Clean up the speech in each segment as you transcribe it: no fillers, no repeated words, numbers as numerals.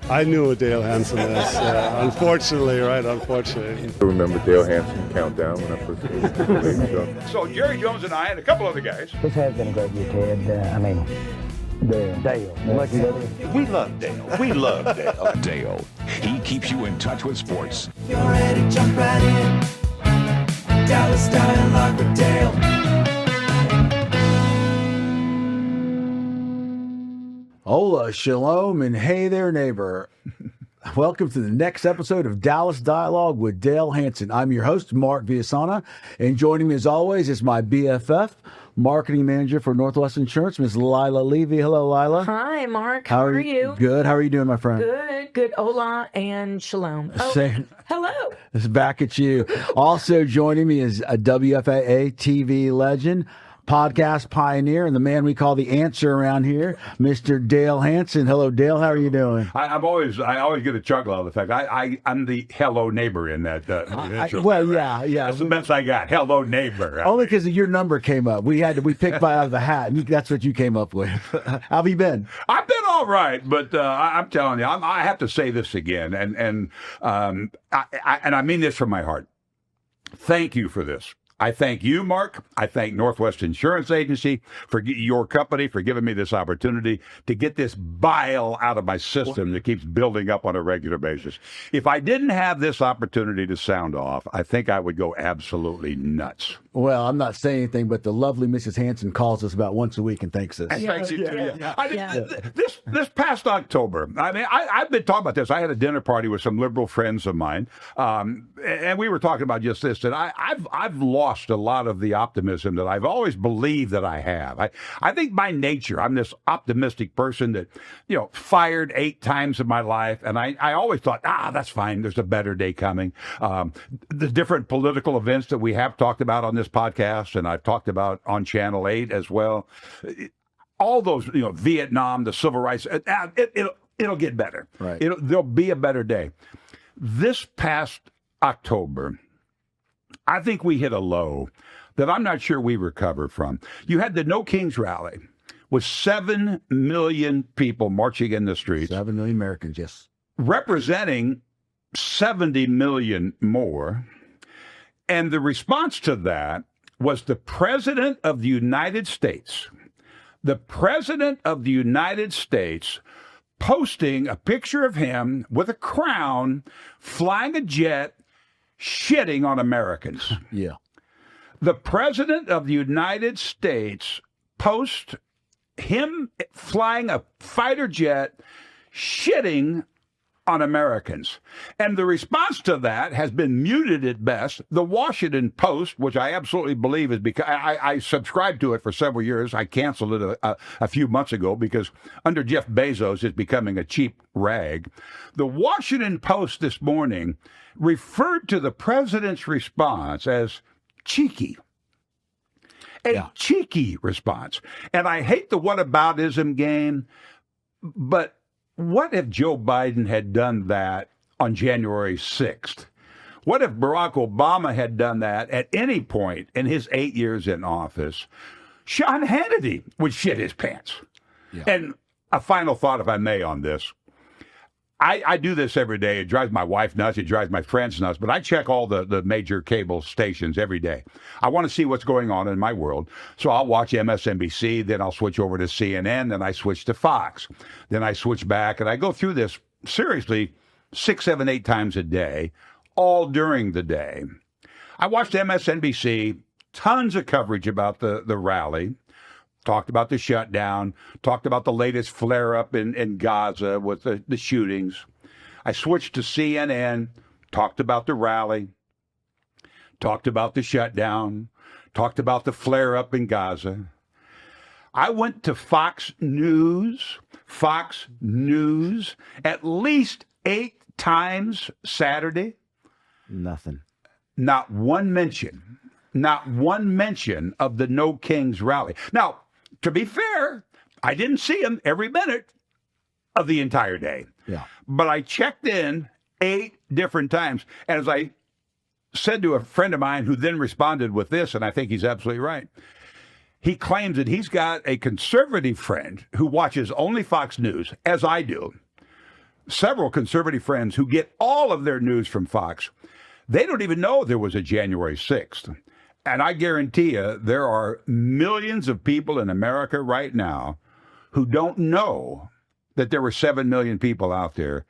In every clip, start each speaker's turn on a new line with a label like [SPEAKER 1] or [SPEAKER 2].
[SPEAKER 1] I knew what Dale Hansen is. Unfortunately, right? Unfortunately.
[SPEAKER 2] I remember Dale Hansen countdown when I first came to the league.
[SPEAKER 3] So Jerry Jones and I and a couple other guys.
[SPEAKER 4] This has been a great year, Ted. Dale.
[SPEAKER 3] We love Dale. We love Dale.
[SPEAKER 5] Dale. He keeps you in touch with sports.
[SPEAKER 6] You're ready, jump right in. Dallas Dialogue with Dale.
[SPEAKER 7] Hola, shalom, and hey there, neighbor. Welcome to the next episode of Dallas Dialogue with Dale Hansen. I'm your host, Mark Villasana, and joining me as always is my BFF, marketing manager for Northwest Insurance, Ms. Lila Levy. Hello, Lila.
[SPEAKER 8] Hi, Mark. How are you?
[SPEAKER 7] Good. How are you doing, my friend?
[SPEAKER 8] Good. Hola and shalom. Oh, hello.
[SPEAKER 7] It's back at you. Also joining me is a WFAA TV legend, podcast pioneer, and the man we call the answer around here, Mr. Dale Hansen. Hello, Dale. How are you doing?
[SPEAKER 3] I always get a chuckle out of the fact I'm the hello neighbor in that.
[SPEAKER 7] Yeah.
[SPEAKER 3] That's the best I got. Hello neighbor.
[SPEAKER 7] Only because your number came up. We picked out of the hat, and that's what you came up with. How have you been?
[SPEAKER 3] I've been all right, but I'm telling you, I have to say this again, and I mean this from my heart. Thank you for this. I thank you, Mark. I thank Northwest Insurance Agency for your company for giving me this opportunity to get this bile out of my system that keeps building up on a regular basis. If I didn't have this opportunity to sound off, I think I would go absolutely nuts.
[SPEAKER 7] Well, I'm not saying anything, but the lovely Mrs. Hansen calls us about once a week and thanks us.
[SPEAKER 3] Thanks you too. This past October, I've been talking about this. I had a dinner party with some liberal friends of mine, and we were talking about just this. That I've lost a lot of the optimism that I've always believed that I have. I think by nature, I'm this optimistic person that, fired 8 times in my life. And I always thought, that's fine. There's a better day coming. The different political events that we have talked about on this podcast, and I've talked about on Channel 8 as well. All those, Vietnam, the civil rights, it'll get better.
[SPEAKER 7] Right.
[SPEAKER 3] There'll be a better day. This past October, I think we hit a low that I'm not sure we recover from. You had the No Kings rally with 7 million people marching in the streets.
[SPEAKER 7] 7 million Americans, yes.
[SPEAKER 3] Representing 70 million more. And the response to that was the President of the United States. The President of the United States posting a picture of him with a crown, flying a jet, shitting on Americans.
[SPEAKER 7] Yeah.
[SPEAKER 3] The President of the United States posts him flying a fighter jet, shitting on Americans. And the response to that has been muted at best. The Washington Post, which I absolutely believe is because I subscribed to it for several years. I canceled it a few months ago because under Jeff Bezos, it's becoming a cheap rag. The Washington Post this morning referred to the president's response as cheeky. Cheeky response. And I hate the whataboutism game, but what if Joe Biden had done that on January 6th? What if Barack Obama had done that at any point in his 8 years in office? Sean Hannity would shit his pants. Yeah. And a final thought, if I may, on this. I do this every day. It drives my wife nuts. It drives my friends nuts. But I check all the major cable stations every day. I want to see what's going on in my world. So I'll watch MSNBC. Then I'll switch over to CNN. Then I switch to Fox. Then I switch back. And I go through this, seriously, 6, 7, 8 times a day, all during the day. I watched MSNBC, tons of coverage about the rally. Talked about the shutdown, talked about the latest flare-up in Gaza with the shootings. I switched to CNN, talked about the rally, talked about the shutdown, talked about the flare-up in Gaza. I went to Fox News at least 8 times Saturday.
[SPEAKER 7] Nothing.
[SPEAKER 3] Not one mention of the No Kings rally. Now, to be fair, I didn't see him every minute of the entire day.
[SPEAKER 7] Yeah.
[SPEAKER 3] But I checked in 8 different times. And as I said to a friend of mine who then responded with this, and I think he's absolutely right, he claims that he's got a conservative friend who watches only Fox News, as I do, several conservative friends who get all of their news from Fox. They don't even know there was a January 6th. And I guarantee you, there are millions of people in America right now who don't know that there were 7 million people out there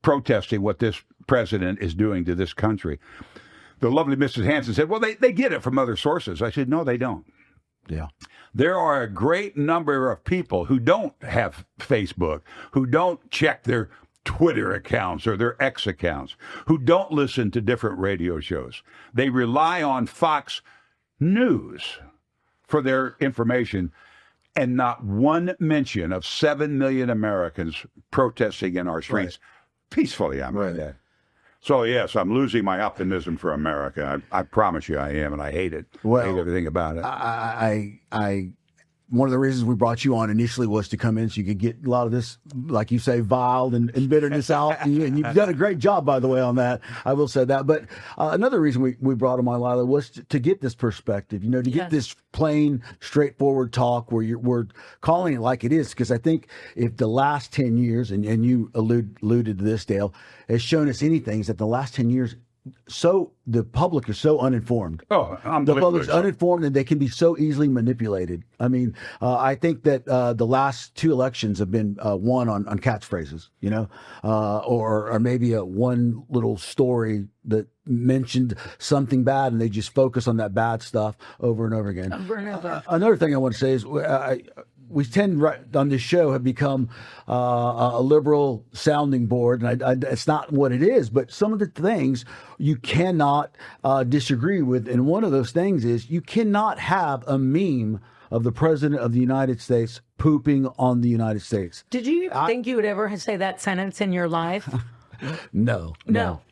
[SPEAKER 3] protesting what this president is doing to this country. The lovely Mrs. Hanson said, well, they get it from other sources. I said, no, they don't.
[SPEAKER 7] Yeah.
[SPEAKER 3] There are a great number of people who don't have Facebook, who don't check their Twitter accounts or their X accounts, who don't listen to different radio shows. They rely on Fox News for their information, and not one mention of 7 million Americans protesting in our streets peacefully. I mean that. So, yes, I'm losing my optimism for America. I promise you I am, and I hate it.
[SPEAKER 7] Well,
[SPEAKER 3] I hate everything about it.
[SPEAKER 7] I one of the reasons we brought you on initially was to come in so you could get a lot of this, like you say, vile and bitterness out. And you've done a great job, by the way, on that. I will say that. But another reason we brought him on, Lila, was to get this perspective, to get this plain, straightforward talk where we're calling it like it is. Because I think if the last 10 years, and you alluded to this, Dale, has shown us anything, is that the last 10 years, so the public is so uninformed. The public's uninformed, and they can be so easily manipulated. I mean, I think that the last 2 elections have been won on catchphrases, or maybe one little story that mentioned something bad, and they just focus on that bad stuff over and over again.
[SPEAKER 8] Over and over.
[SPEAKER 7] Another thing I want to say is we tend on this show have become a liberal sounding board, and it's not what it is. But some of the things you cannot disagree with, and one of those things is you cannot have a meme of the president of the United States pooping on the United States.
[SPEAKER 8] Did you think you would ever say that sentence in your life?
[SPEAKER 7] No.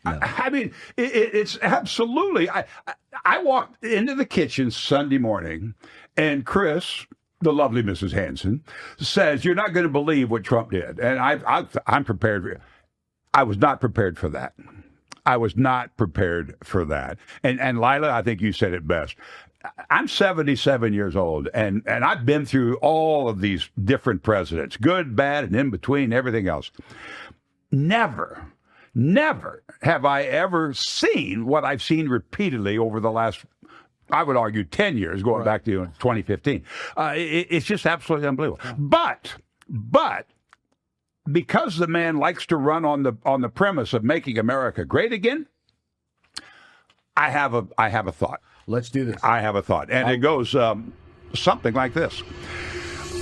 [SPEAKER 3] I mean, it's absolutely. I walked into the kitchen Sunday morning, and Chris, the lovely Mrs. Hanson, says, you're not going to believe what Trump did. And I'm prepared for it. I was not prepared for that. I was not prepared for that. And Lila, I think you said it best. I'm 77 years old, and I've been through all of these different presidents, good, bad, and in between, everything else. Never have I ever seen what I've seen repeatedly over the last, I would argue, 10 years, going back to 2015. It's just absolutely unbelievable. But because the man likes to run on the premise of making America great again, I have a thought.
[SPEAKER 7] Let's do this.
[SPEAKER 3] I have a thought, and it goes something like this.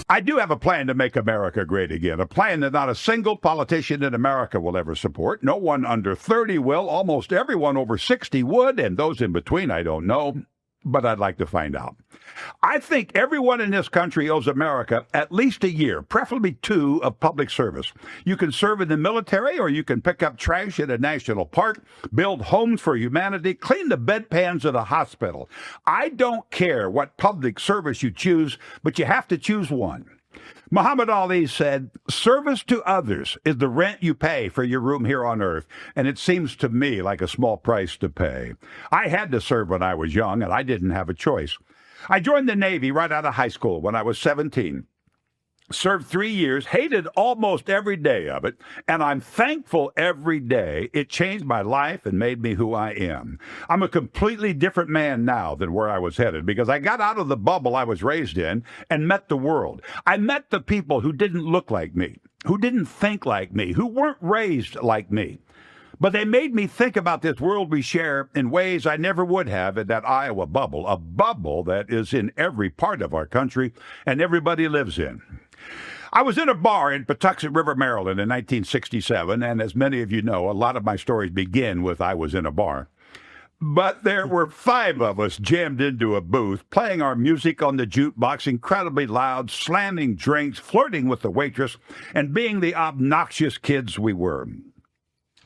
[SPEAKER 3] I do have a plan to make America great again, a plan that not a single politician in America will ever support. No one under 30 will. Almost everyone over 60 would, and those in between, I don't know, but I'd like to find out. I think everyone in this country owes America at least a year, preferably 2, of public service. You can serve in the military, or you can pick up trash at a national park, build homes for humanity, clean the bedpans at a hospital. I don't care what public service you choose, but you have to choose one. Muhammad Ali said, service to others is the rent you pay for your room here on earth, and it seems to me like a small price to pay. I had to serve when I was young, and I didn't have a choice. I joined the Navy right out of high school when I was 17. Served 3 years, hated almost every day of it, and I'm thankful every day. It changed my life and made me who I am. I'm a completely different man now than where I was headed, because I got out of the bubble I was raised in and met the world. I met the people who didn't look like me, who didn't think like me, who weren't raised like me. But they made me think about this world we share in ways I never would have in that Iowa bubble, a bubble that is in every part of our country and everybody lives in. I was in a bar in Patuxent River, Maryland in 1967, and as many of you know, a lot of my stories begin with I was in a bar. But there were 5 of us jammed into a booth, playing our music on the jukebox incredibly loud, slamming drinks, flirting with the waitress, and being the obnoxious kids we were.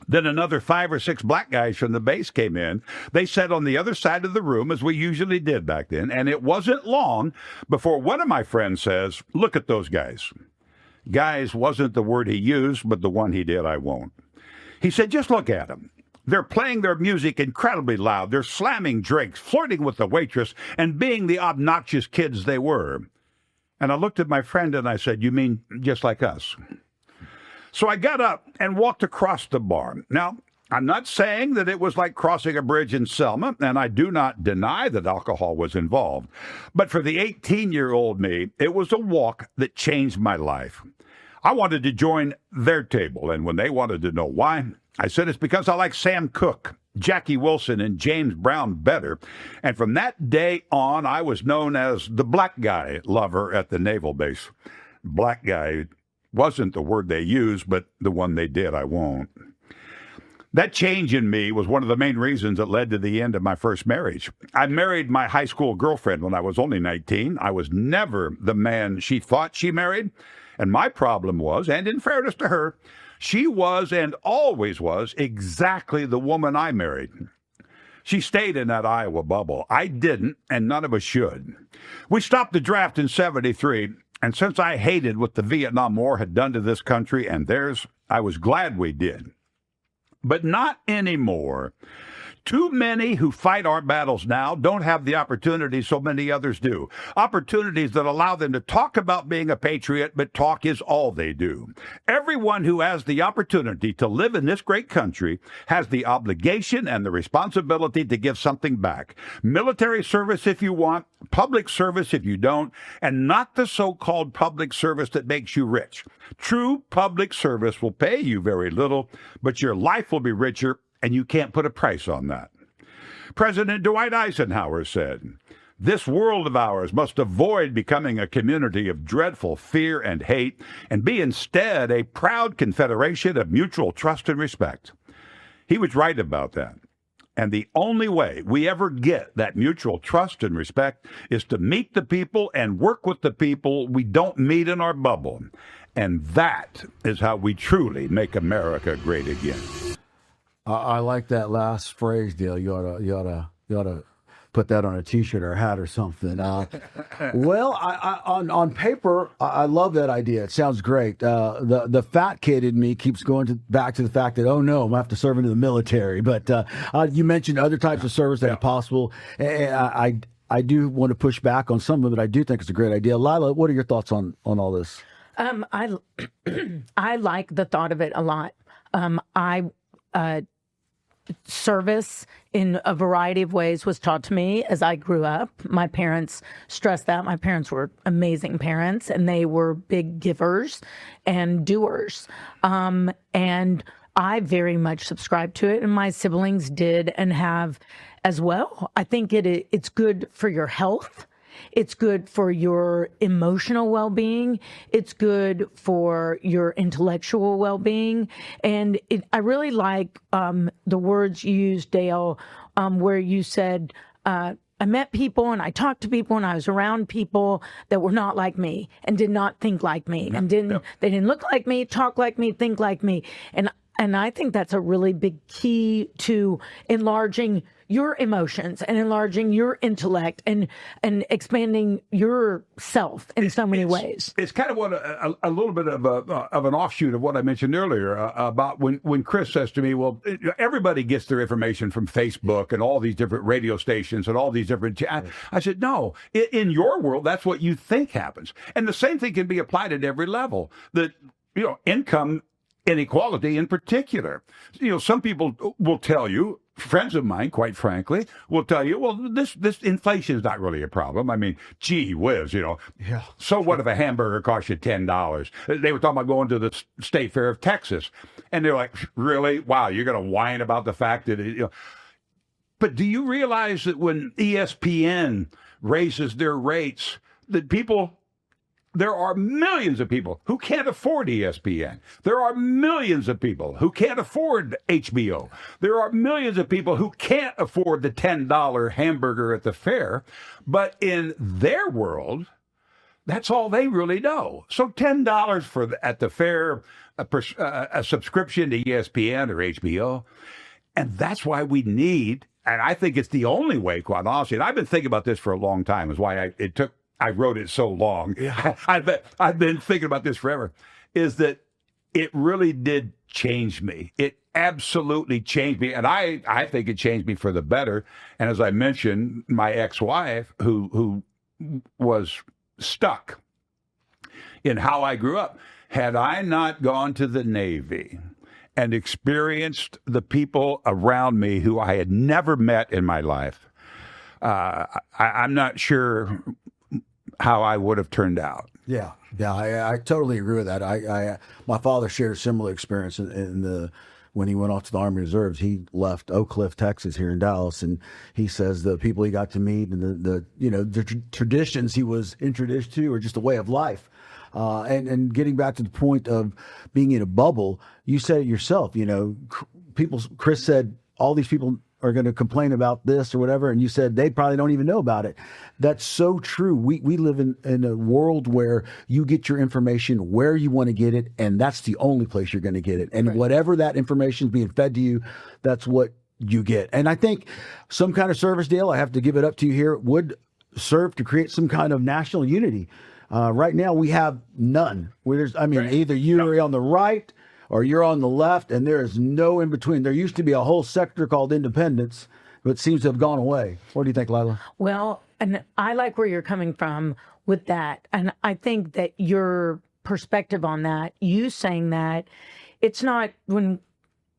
[SPEAKER 3] Then another 5 or 6 black guys from the base came in. They sat on the other side of the room, as we usually did back then, and it wasn't long before one of my friends says, "Look at those guys." Guys wasn't the word he used, but the one he did, I won't. He said, "Just look at them. They're playing their music incredibly loud. They're slamming drinks, flirting with the waitress, and being the obnoxious kids they were." And I looked at my friend and I said, "You mean just like us?" So I got up and walked across the bar. Now, I'm not saying that it was like crossing a bridge in Selma, and I do not deny that alcohol was involved. But for the 18-year-old me, it was a walk that changed my life. I wanted to join their table, and when they wanted to know why, I said it's because I like Sam Cooke, Jackie Wilson, and James Brown better. And from that day on, I was known as the black guy lover at the naval base. Black guy wasn't the word they used, but the one they did, I won't. That change in me was one of the main reasons that led to the end of my first marriage. I married my high school girlfriend when I was only 19. I was never the man she thought she married. And my problem was, and in fairness to her, she was and always was exactly the woman I married. She stayed in that Iowa bubble. I didn't, and none of us should. We stopped the draft in 73, and since I hated what the Vietnam War had done to this country and theirs, I was glad we did. But not anymore. Too many who fight our battles now don't have the opportunities so many others do. Opportunities that allow them to talk about being a patriot, but talk is all they do. Everyone who has the opportunity to live in this great country has the obligation and the responsibility to give something back. Military service if you want, public service if you don't, and not the so-called public service that makes you rich. True public service will pay you very little, but your life will be richer, and you can't put a price on that. President Dwight Eisenhower said, "This world of ours must avoid becoming a community of dreadful fear and hate and be instead a proud confederation of mutual trust and respect." He was right about that. And the only way we ever get that mutual trust and respect is to meet the people and work with the people we don't meet in our bubble. And that is how we truly make America great again.
[SPEAKER 7] I like that last phrase, Dale. You ought to put that on a T-shirt or a hat or something. Well, on paper, I love that idea. It sounds great. The fat kid in me keeps going back to the fact that, oh no, I'm gonna have to serve into the military. But you mentioned other types of service that are possible. And I do want to push back on some of it. I do think it's a great idea. Lila, what are your thoughts on all this?
[SPEAKER 8] I like the thought of it a lot. Service in a variety of ways was taught to me as I grew up. My parents stressed that. My parents were amazing parents, and they were big givers and doers. And I very much subscribed to it, and my siblings did and have as well. I think it's good for your health. It's good for your emotional well-being. It's good for your intellectual well-being. And I really like the words you used, Dale, where you said, I met people and I talked to people and I was around people that were not like me and did not think like me and they didn't look like me, talk like me, think like me. And I think that's a really big key to enlarging your emotions and enlarging your intellect and expanding yourself in so many ways.
[SPEAKER 3] It's kind of what a little bit of an offshoot of what I mentioned earlier about when Chris says to me, well, everybody gets their information from Facebook and all these different radio stations and all these different. I said, no, in your world, that's what you think happens. And the same thing can be applied at every level. That, income inequality in particular. Some people will tell you, friends of mine, quite frankly, will tell you, well, this inflation is not really a problem. I mean, gee whiz,
[SPEAKER 7] Yeah.
[SPEAKER 3] So what if a hamburger costs you $10? They were talking about going to the State Fair of Texas. And they're like, really? Wow, you're going to whine about the fact that, But do you realize that when ESPN raises their rates, that there are millions of people who can't afford ESPN. There are millions of people who can't afford HBO. There are millions of people who can't afford the $10 hamburger at the fair. But in their world, that's all they really know. So $10 at the fair, a subscription to ESPN or HBO. And that's why we need, and I think it's the only way, quite honestly, and I've been thinking about this for a long time, is why I wrote it so long. Yeah. I've been thinking about this forever, is that it really did change me. It absolutely changed me. And I think it changed me for the better. And as I mentioned, my ex-wife, who was stuck in how I grew up, Had I not gone to the Navy and experienced the people around me who I had never met in my life, I'm not sure how I would have turned out.
[SPEAKER 7] Yeah, I totally agree with that. My father shared a similar experience when he went off to the Army Reserves. He left Oak Cliff, Texas, here in Dallas, and he says the people he got to meet and the traditions he was introduced to are just a way of life. And getting back to the point of being in a bubble, you said it yourself. Chris said all these people are going to complain about this or whatever, and you said they probably don't even know about it. That's so true. We live in a world where you get your information where you want to get it, and that's the only place you're going to get it. And whatever that information is being fed to you, that's what you get. And I think some kind of service deal, I have to give it up to you here, would serve to create some kind of national unity. Right now, we have none. Either you're on the right or you're on the left, and there is no in between. There used to be a whole sector called independence, but it seems to have gone away. What do you think, Lila?
[SPEAKER 8] Well, and I like where you're coming from with that. And I think that your perspective on that, you saying that, it's not when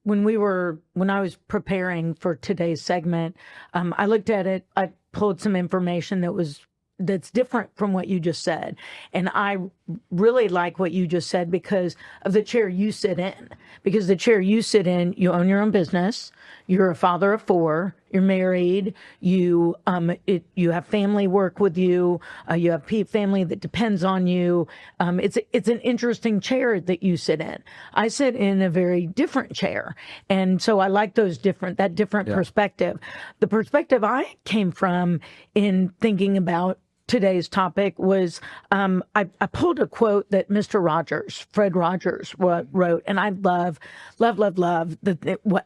[SPEAKER 8] I was preparing for today's segment, I looked at it, I pulled some information that's different from what you just said. And I really like what you just said because of the chair you sit in. Because the chair you sit in, you own your own business, you're a father of 4, you're married, you have family work with you, you have family that depends on you. It's an interesting chair that you sit in. I sit in a very different chair. And so I like that different perspective. The perspective I came from in thinking about today's topic was I pulled a quote that Mr. Rogers, Fred Rogers, wrote, and I love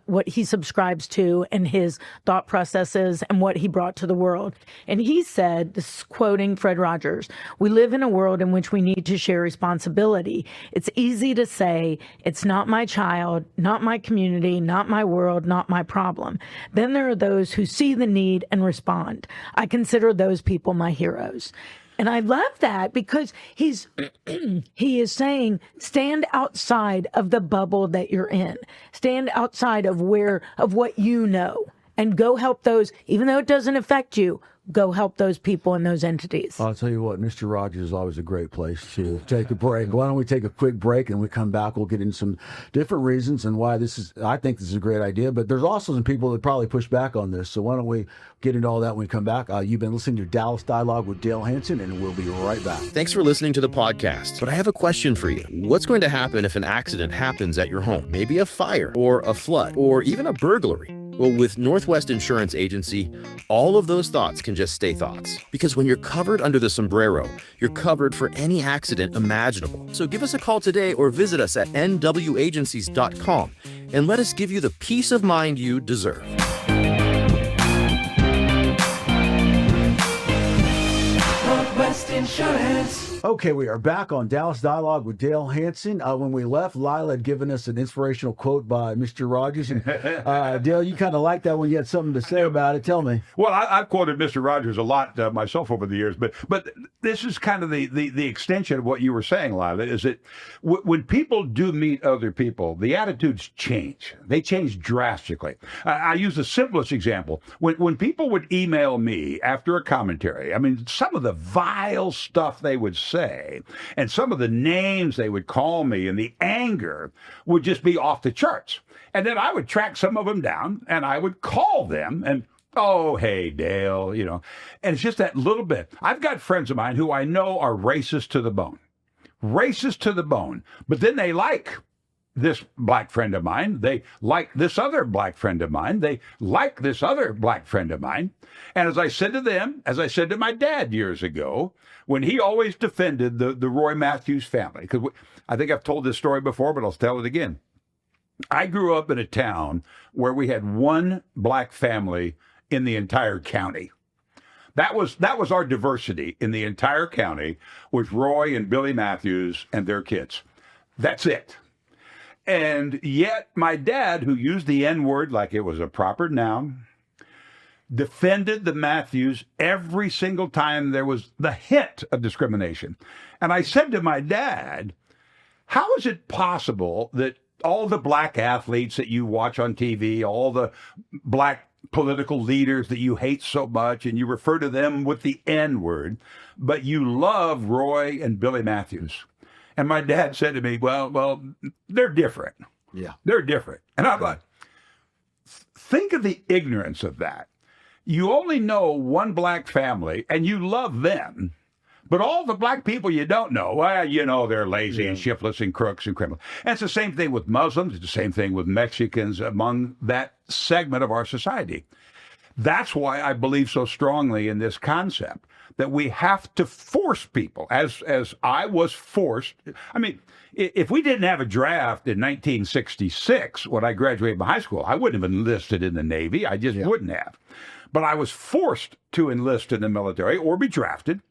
[SPEAKER 8] what he subscribes to and his thought processes and what he brought to the world. And he said, this is quoting Fred Rogers, "We live in a world in which we need to share responsibility. It's easy to say, it's not my child, not my community, not my world, not my problem. Then there are those who see the need and respond. I consider those people my heroes." And I love that because he is saying, stand outside of the bubble that you're in. Stand outside of what you know and go help those, even though it doesn't affect you. Go help those people and those entities.
[SPEAKER 7] I'll tell you what, Mr. Rogers is always a great place to take a break. Why don't we take a quick break and we come back? We'll get into some different reasons and why I think this is a great idea, but there's also some people that probably push back on this. So why don't we get into all that when we come back? You've been listening to Dallas Dialogue with Dale Hansen, and we'll be right back.
[SPEAKER 9] Thanks for listening to the podcast, but I have a question for you. What's going to happen if an accident happens at your home? Maybe a fire or a flood or even a burglary. Well, with Northwest Insurance Agency, all of those thoughts can just stay thoughts. Because when you're covered under the sombrero, you're covered for any accident imaginable. So give us a call today or visit us at nwagencies.com and let us give you the peace of mind you deserve.
[SPEAKER 6] Northwest Insurance.
[SPEAKER 7] Okay, we are back on Dallas Dialogue with Dale Hansen. When we left, Lila had given us an inspirational quote by Mr. Rogers. And, Dale, you kind of like that when you had something to say about it. Tell me.
[SPEAKER 3] Well, I've quoted Mr. Rogers a lot myself over the years, but this is kind of the extension of what you were saying, Lila, is that when people do meet other people, the attitudes change. They change drastically. I use the simplest example. When people would email me after a commentary, I mean, some of the vile stuff they would say, and some of the names they would call me, and the anger would just be off the charts. And then I would track some of them down, and I would call them, and oh, hey, Dale, and it's just that little bit. I've got friends of mine who I know are racist to the bone, but then they like this black friend of mine. They like this other black friend of mine. They like this other black friend of mine. And as I said to them, as I said to my dad years ago, when he always defended the Roy Matthews family, because I think I've told this story before, but I'll tell it again. I grew up in a town where we had one black family in the entire county. That was our diversity in the entire county, was Roy and Billy Matthews and their kids. That's it. And yet my dad, who used the N-word like it was a proper noun, defended the Matthews every single time there was the hint of discrimination. And I said to my dad, how is it possible that all the black athletes that you watch on TV, all the black political leaders that you hate so much, and you refer to them with the N word, but you love Roy and Billy Matthews? And my dad said to me, well, they're different.
[SPEAKER 7] Yeah.
[SPEAKER 3] They're different. And I thought, think of the ignorance of that. You only know one black family and you love them, but all the black people you don't know, well, you know, they're lazy and shiftless and crooks and criminals. And it's the same thing with Muslims. It's the same thing with Mexicans among that segment of our society. That's why I believe so strongly in this concept that we have to force people, as I was forced. I mean, if we didn't have a draft in 1966 when I graduated from high school, I wouldn't have enlisted in the Navy. I just wouldn't have. But I was forced to enlist in the military or be drafted.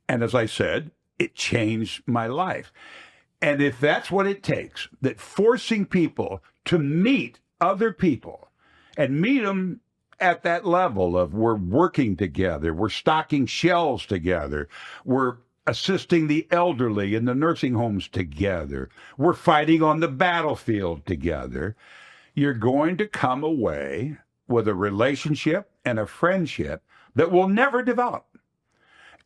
[SPEAKER 3] And as I said, it changed my life. And if that's what it takes, that forcing people to meet other people and meet them at that level of we're working together, we're stocking shelves together, we're assisting the elderly in the nursing homes together, we're fighting on the battlefield together, you're going to come away with a relationship and a friendship that will never develop.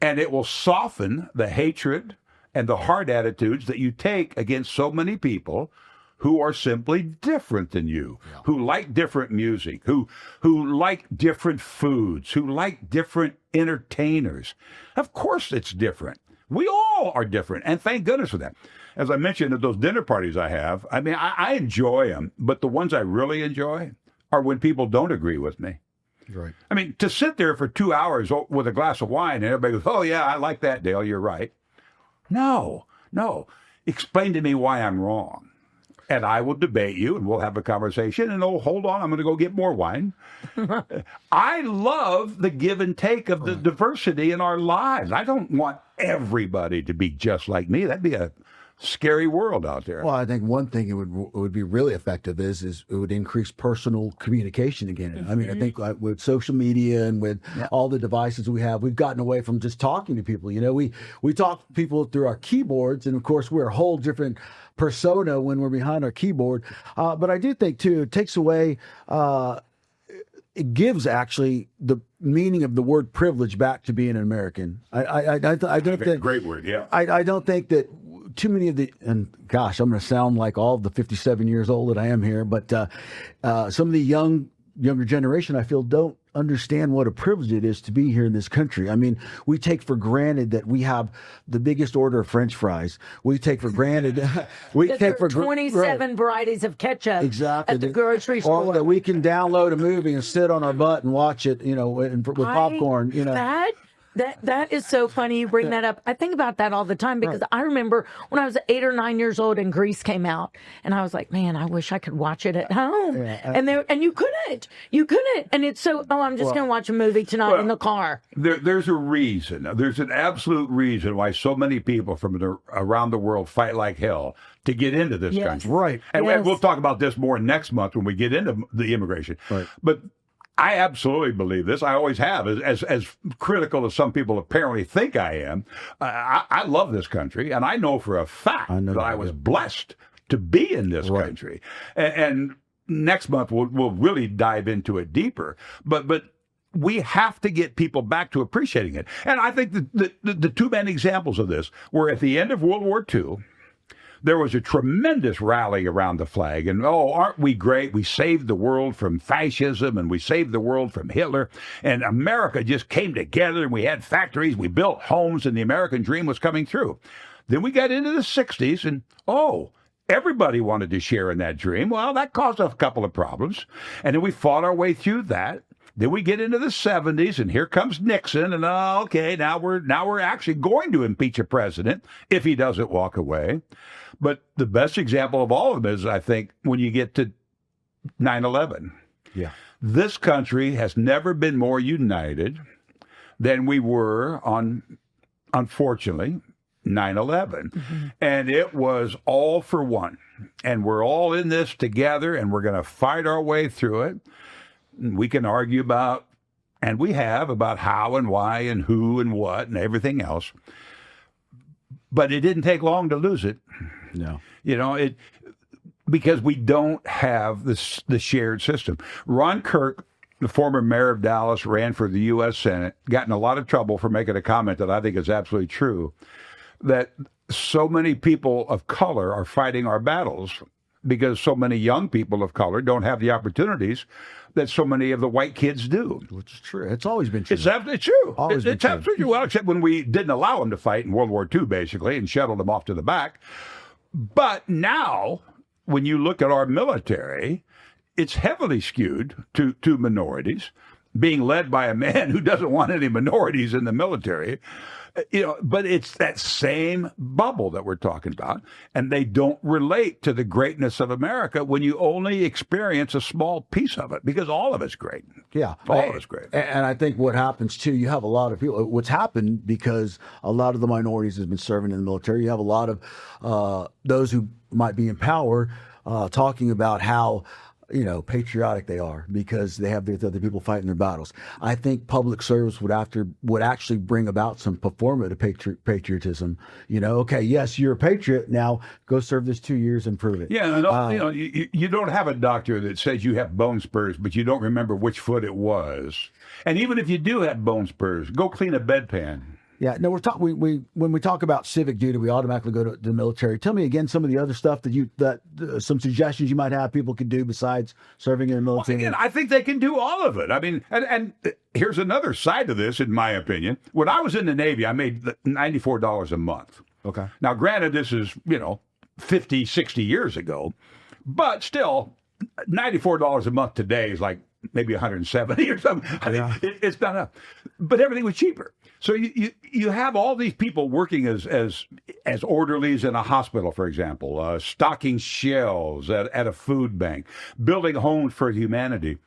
[SPEAKER 3] And it will soften the hatred and the hard attitudes that you take against so many people who are simply different than you, who like different music, who like different foods, who like different entertainers. Of course it's different. We all are different, and thank goodness for that. As I mentioned at those dinner parties I have, I mean, I enjoy them, but the ones I really enjoy are when people don't agree with me.
[SPEAKER 7] Right.
[SPEAKER 3] I mean, to sit there for 2 hours with a glass of wine and everybody goes, oh, yeah, I like that, Dale, you're right. No. Explain to me why I'm wrong. And I will debate you, and we'll have a conversation, and oh, hold on, I'm going to go get more wine. I love the give and take of the diversity in our lives. I don't want everybody to be just like me. That'd be a scary world out there.
[SPEAKER 7] Well, I think one thing it would be really effective is it would increase personal communication again. I mean, I think with social media and with all the devices we have, we've gotten away from just talking to people. You know, we talk to people through our keyboards, and of course, we're a whole different persona when we're behind our keyboard. But I do think too, it takes away. It gives actually the meaning of the word privilege back to being an American. I don't think
[SPEAKER 3] great word, yeah.
[SPEAKER 7] I don't think that too many of the, and gosh, I'm going to sound like all of the 57 years old that I am here, but some of the younger generation, I feel, don't understand what a privilege it is to be here in this country. I mean, we take for granted that we have the biggest order of French fries. We take for granted
[SPEAKER 8] there are 27 varieties of ketchup at the grocery store.
[SPEAKER 7] Or that we can download a movie and sit on our butt and watch it, you know, with popcorn. You know,
[SPEAKER 8] That is so funny you bring that up. I think about that all the time because I remember when I was 8 or 9 years old and Grease came out, and I was like, man, I wish I could watch it at home. And you couldn't. And it's so, I'm just going to watch a movie tonight in the car.
[SPEAKER 3] There's a reason. There's an absolute reason why so many people from around the world fight like hell to get into this country.
[SPEAKER 7] Right.
[SPEAKER 3] And we'll talk about this more next month when we get into the immigration.
[SPEAKER 7] Right.
[SPEAKER 3] But I absolutely believe this. I always have. As critical as some people apparently think I am, I love this country, and I know for a fact that I was blessed to be in this country. And next month we'll really dive into it deeper. But we have to get people back to appreciating it. And I think the two main examples of this were at the end of World War II. There was a tremendous rally around the flag, and aren't we great? We saved the world from fascism, and we saved the world from Hitler, and America just came together, and we had factories, we built homes, and the American dream was coming through. Then we got into the 60s, and everybody wanted to share in that dream. Well, that caused a couple of problems, and then we fought our way through that. Then we get into the 70s, and here comes Nixon, and now we're actually going to impeach a president if he doesn't walk away. But the best example of all of them is, I think, when you get to 9/11.
[SPEAKER 7] Yeah.
[SPEAKER 3] This country has never been more united than we were on, unfortunately, 9/11. Mm-hmm. And it was all for one. And we're all in this together, and we're going to fight our way through it. We can argue about, and we have, about how and why and who and what and everything else. but it didn't take long to lose it.
[SPEAKER 7] No.
[SPEAKER 3] You know, because we don't have the shared system. Ron Kirk, the former mayor of Dallas, ran for the U.S. Senate, got in a lot of trouble for making a comment that I think is absolutely true, that so many people of color are fighting our battles because so many young people of color don't have the opportunities that so many of the white kids do.
[SPEAKER 7] Which is true. It's always been true.
[SPEAKER 3] It's absolutely true.
[SPEAKER 7] Always been
[SPEAKER 3] It's
[SPEAKER 7] true.
[SPEAKER 3] absolutely true. Well, except when we didn't allow them to fight in World War II, basically, and shuttled them off to the back. But now, when you look at our military, it's heavily skewed to minorities, being led by a man who doesn't want any minorities in the military. You know, but it's that same bubble that we're talking about, and they don't relate to the greatness of America when you only experience a small piece of it, because all of it's great.
[SPEAKER 7] Yeah.
[SPEAKER 3] All of it's great.
[SPEAKER 7] And I think what happens too, you have a lot of people, what's happened because a lot of the minorities has been serving in the military. You have a lot of those who might be in power talking about how, you know, patriotic they are because they have other people fighting their battles. I think public service would actually bring about some performative patriotism. You know, okay, yes, you're a patriot. Now go serve this 2 years and prove it.
[SPEAKER 3] Yeah, and, you know, you don't have a doctor that says you have bone spurs, but you don't remember which foot it was. And even if you do have bone spurs, go clean a bedpan.
[SPEAKER 7] Yeah, no, when we talk about civic duty, we automatically go to the military. Tell me again some of the other stuff that some suggestions you might have people could do besides serving in the military.
[SPEAKER 3] Well, again, I think they can do all of it. I mean, and here's another side to this, in my opinion. When I was in the Navy, I made $94 a month.
[SPEAKER 7] Okay.
[SPEAKER 3] Now, granted, this is, 50, 60 years ago, but still, $94 a month today is like maybe 170 or something. I mean, it's not enough. But everything was cheaper. So you have all these people working as orderlies in a hospital, for example, stocking shelves at a food bank, building homes for humanity.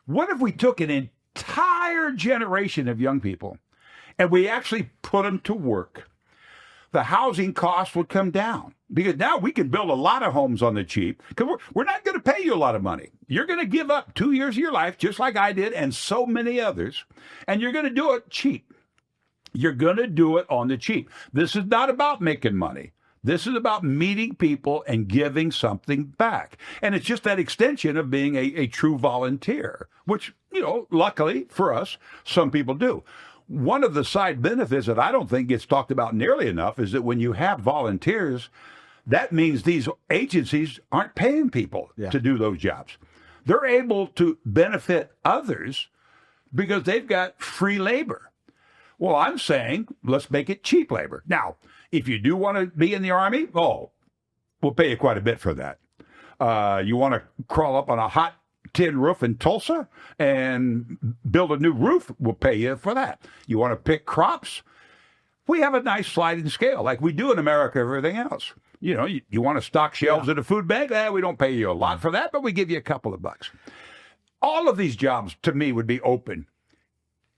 [SPEAKER 3] What if we took an entire generation of young people and we actually put them to work? The housing costs would come down because now we can build a lot of homes on the cheap because we're not going to pay you a lot of money. You're going to give up 2 years of your life, just like I did and so many others, and you're going to do it cheap. You're going to do it on the cheap. This is not about making money. This is about meeting people and giving something back. And it's just that extension of being a true volunteer, which, luckily for us, some people do. One of the side benefits that I don't think gets talked about nearly enough is that when you have volunteers, that means these agencies aren't paying people to do those jobs. They're able to benefit others because they've got free labor. Well, I'm saying let's make it cheap labor. Now, if you do want to be in the Army, we'll pay you quite a bit for that. You want to crawl up on a hot tin roof in Tulsa and build a new roof, we'll pay you for that. You want to pick crops? We have a nice sliding scale like we do in America, everything else. You want to stock shelves at a food bank? We don't pay you a lot for that, but we give you a couple of bucks. All of these jobs, to me, would be open.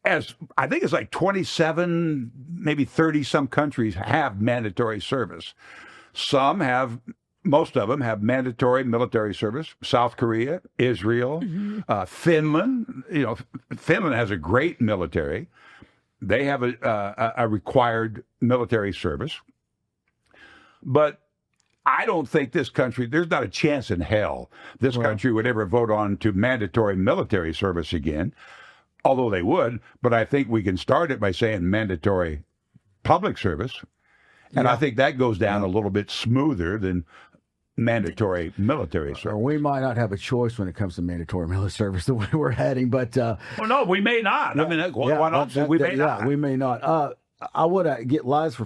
[SPEAKER 3] As I think it's like 27, maybe 30 some countries have mandatory service. Most of them have mandatory military service. South Korea, Israel, Finland. Finland has a great military. They have a required military service. But I don't think this country, there's not a chance in hell this country would ever vote on to mandatory military service again. Although they would, but I think we can start it by saying mandatory public service. And I think that goes down a little bit smoother than mandatory military service.
[SPEAKER 7] We might not have a choice when it comes to mandatory military service the way we're heading, but...
[SPEAKER 3] well, no, we may not. I mean, why not? We may not.
[SPEAKER 7] Yeah, we may not. I want to get Lila's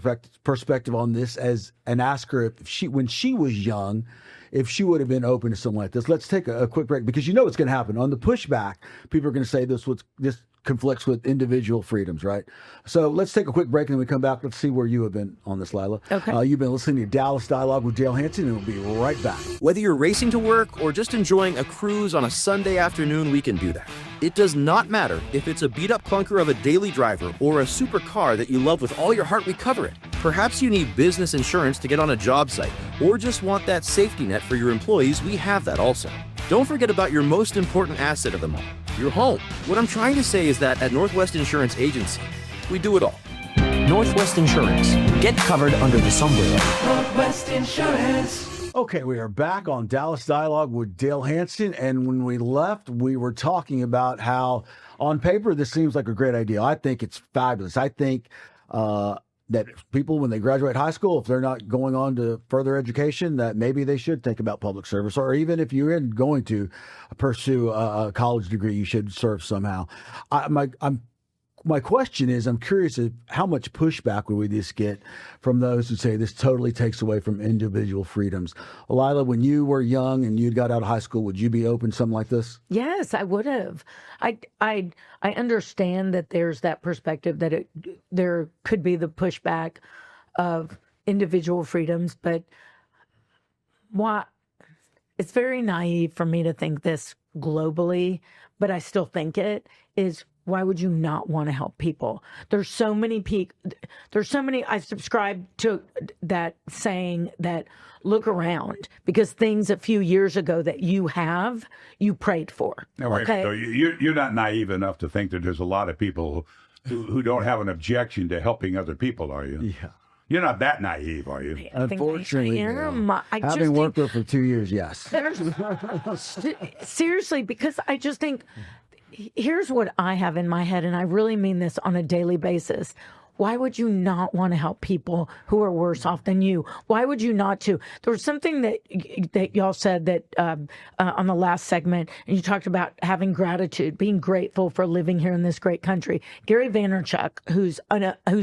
[SPEAKER 7] perspective on this and ask her if when she was young, if she would have been open to something like this. Let's take a quick break because what's going to happen. On the pushback, people are going to say this conflicts with individual freedoms, right? So let's take a quick break and then we come back. Let's see where you have been on this, Lila.
[SPEAKER 8] Okay.
[SPEAKER 7] You've been listening to Dallas Dialogue with Dale Hansen, and we'll be right back.
[SPEAKER 9] Whether you're racing to work or just enjoying a cruise on a Sunday afternoon, we can do that. It does not matter if it's a beat-up clunker of a daily driver or a supercar that you love with all your heart, we cover it. Perhaps you need business insurance to get on a job site or just want that safety net for your employees, we have that also. Don't forget about your most important asset of them all, your home. What I'm trying to say is that at Northwest Insurance Agency, we do it all.
[SPEAKER 10] Northwest Insurance. Get covered under this umbrella.
[SPEAKER 6] Northwest Insurance.
[SPEAKER 7] Okay, we are back on Dallas Dialogue with Dale Hansen, and when we left, we were talking about how, on paper, this seems like a great idea. I think it's fabulous. I think that people, when they graduate high school, if they're not going on to further education, that maybe they should think about public service, or even if you're going to pursue a college degree, you should serve somehow. My question is, I'm curious of how much pushback would we just get from those who say this totally takes away from individual freedoms. Lila, when you were young and you got out of high school, would you be open to something like this?
[SPEAKER 8] Yes, I would have. I understand that there's that perspective that there could be the pushback of individual freedoms, but it's very naive for me to think this globally, but I still think it is. Why would you not want to help people? There's so many people. I subscribe to that saying that look around, because things a few years ago that you prayed for.
[SPEAKER 3] Okay, so you're not naive enough to think that there's a lot of people who don't have an objection to helping other people, are you?
[SPEAKER 7] Yeah.
[SPEAKER 3] You're not that naive, are you?
[SPEAKER 7] Unfortunately,
[SPEAKER 8] I am.
[SPEAKER 7] Having worked there for 2 years, yes.
[SPEAKER 8] Seriously, because I just think. Here's what I have in my head, and I really mean this on a daily basis. Why would you not want to help people who are worse off than you? Why would you not to? There was something that y'all said that on the last segment, and you talked about having gratitude, being grateful for living here in this great country. Gary Vaynerchuk, who's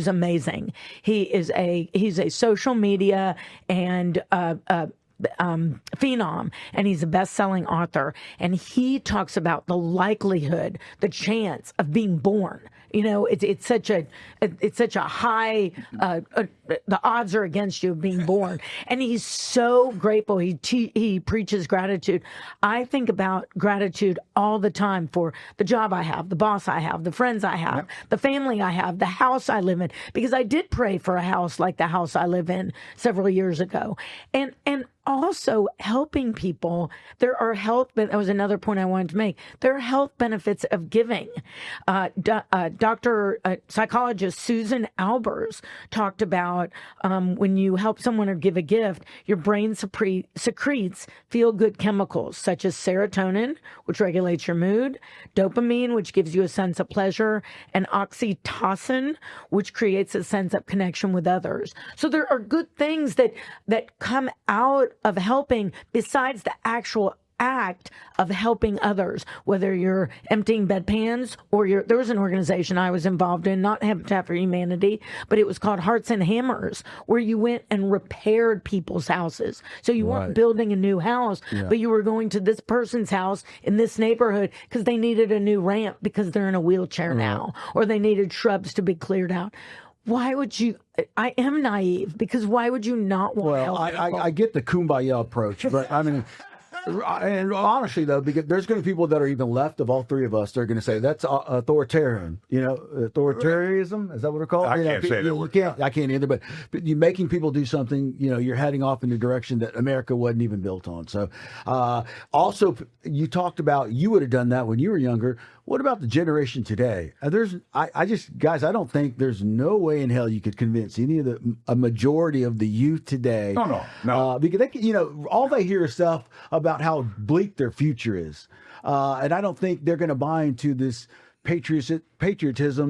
[SPEAKER 8] amazing. He's a social media and phenom, and he's a best-selling author, and he talks about the likelihood, the chance of being born. You know, it's such a high. The odds are against you of being born, and he's so grateful. He preaches gratitude. I think about gratitude all the time for the job I have, the boss I have, the friends I have, the family I have, the house I live in. Because I did pray for a house like the house I live in several years ago, and also helping people. There are health. That was another point I wanted to make. There are health benefits of giving. Psychologist Susan Albers talked about when you help someone or give a gift, your brain secretes feel-good chemicals such as serotonin, which regulates your mood, dopamine, which gives you a sense of pleasure, and oxytocin, which creates a sense of connection with others. So there are good things that come out of helping besides the actual act of helping others, whether you're emptying bedpans or there was an organization I was involved in, not Habitat for Humanity, but it was called Hearts and Hammers, where you went and repaired people's houses. So you weren't building a new house, but you were going to this person's house in this neighborhood because they needed a new ramp because they're in a wheelchair now, or they needed shrubs to be cleared out. Why would you? I am naive, because why would you not want to help people?
[SPEAKER 7] I get the kumbaya approach, but I mean, and honestly, though, because there's going to be people that are even left of all three of us, they're going to say that's authoritarian. You know, authoritarianism, is that what it's called?
[SPEAKER 3] I can't say that.
[SPEAKER 7] I can't either. But you making people do something, you know, you're heading off in the direction that America wasn't even built on. So, also, you talked about you would have done that when you were younger. What about the generation today? I don't think there's no way in hell you could convince a majority of the youth today.
[SPEAKER 3] No.
[SPEAKER 7] Because they, all they hear is stuff about how bleak their future is, and I don't think they're going to buy into this patriotism.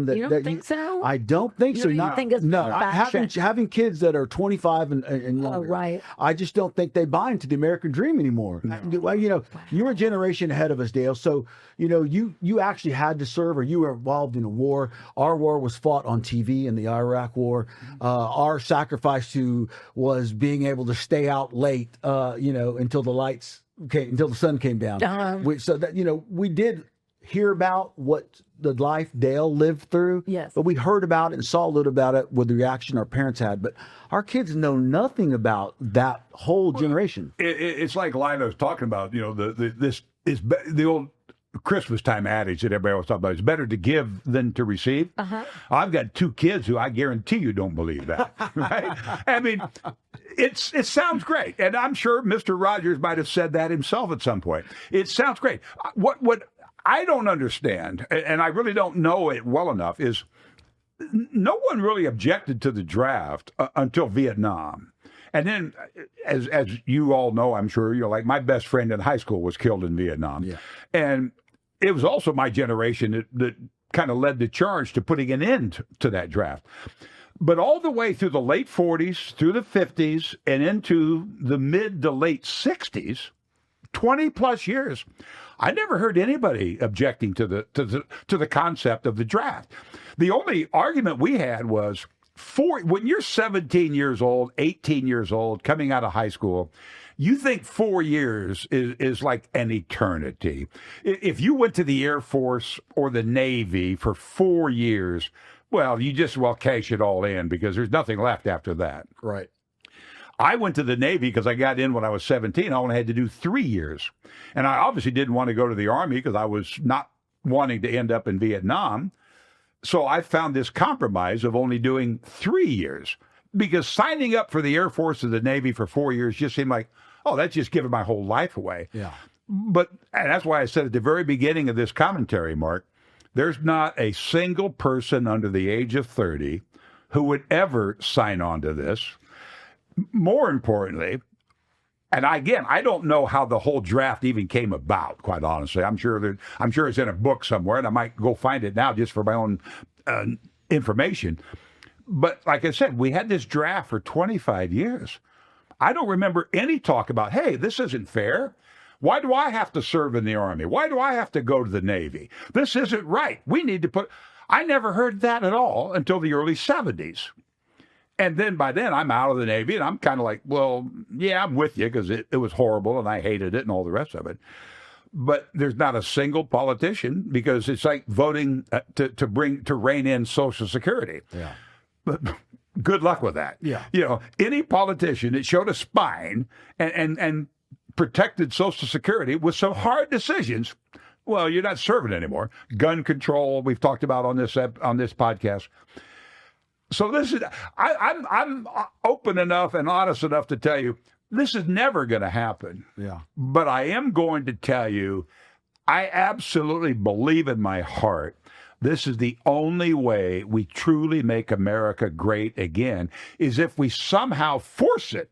[SPEAKER 8] You don't think so?
[SPEAKER 7] I don't think so.
[SPEAKER 8] You think it's
[SPEAKER 7] having kids that are 25 and younger.
[SPEAKER 8] Oh, right.
[SPEAKER 7] I just don't think they buy into the American dream anymore. Well, you're a generation ahead of us, Dale. So you actually had to serve, or you were involved in a war. Our war was fought on TV in the Iraq War. Our sacrifice was being able to stay out late, until the sun came down. We did hear about what the life Dale lived through.
[SPEAKER 8] Yes. But
[SPEAKER 7] we heard about it and saw a little about it with the reaction our parents had. But our kids know nothing about that whole generation.
[SPEAKER 3] It's like Lila was talking about, this is the old Christmas time adage that everybody always talks about. It's better to give than to receive. I've got 2 kids who I guarantee you don't believe that. Right? I mean, it sounds great. And I'm sure Mr. Rogers might have said that himself at some point. It sounds great. What I don't understand, and I really don't know it well enough, is no one really objected to the draft until Vietnam. And then, as you all know, I'm sure, like my best friend in high school was killed in Vietnam.
[SPEAKER 7] Yeah.
[SPEAKER 3] And it was also my generation that kind of led the charge to putting an end to that draft. But all the way through the late 40s, through the 50s, and into the mid to late 60s, 20 plus years, I never heard anybody objecting to the concept of the draft. The only argument we had was, when you're 17 years old, 18 years old, coming out of high school, you think 4 years is like an eternity. If you went to the Air Force or the Navy for 4 years, well, you just cash it all in because there's nothing left after that.
[SPEAKER 7] Right.
[SPEAKER 3] I went to the Navy because I got in when I was 17. I only had to do 3 years. And I obviously didn't want to go to the Army because I was not wanting to end up in Vietnam. So I found this compromise of only doing 3 years, because signing up for the Air Force or the Navy for 4 years just seemed like, oh, that's just giving my whole life away.
[SPEAKER 7] Yeah.
[SPEAKER 3] And that's why I said at the very beginning of this commentary, Mark, there's not a single person under the age of 30 who would ever sign on to this. More importantly, and again, I don't know how the whole draft even came about, quite honestly. I'm sure it's in a book somewhere, and I might go find it now just for my own information. But like I said, we had this draft for 25 years. I don't remember any talk about, hey, this isn't fair. Why do I have to serve in the Army? Why do I have to go to the Navy? This isn't right. We need to put... I never heard that at all until the early 70s. And then by then, I'm out of the Navy, and I'm kind of like, well, yeah, I'm with you because it was horrible, and I hated it and all the rest of it. But there's not a single politician, because it's like voting to rein in Social Security.
[SPEAKER 7] Yeah.
[SPEAKER 3] But good luck with that.
[SPEAKER 7] Yeah.
[SPEAKER 3] Any politician that showed a spine and protected Social Security with some hard decisions, well, you're not serving anymore. Gun control, we've talked about on this podcast. So this is, I'm open enough and honest enough to tell you, this is never going to happen.
[SPEAKER 7] Yeah.
[SPEAKER 3] But I am going to tell you, I absolutely believe in my heart, this is the only way we truly make America great again, is if we somehow force it,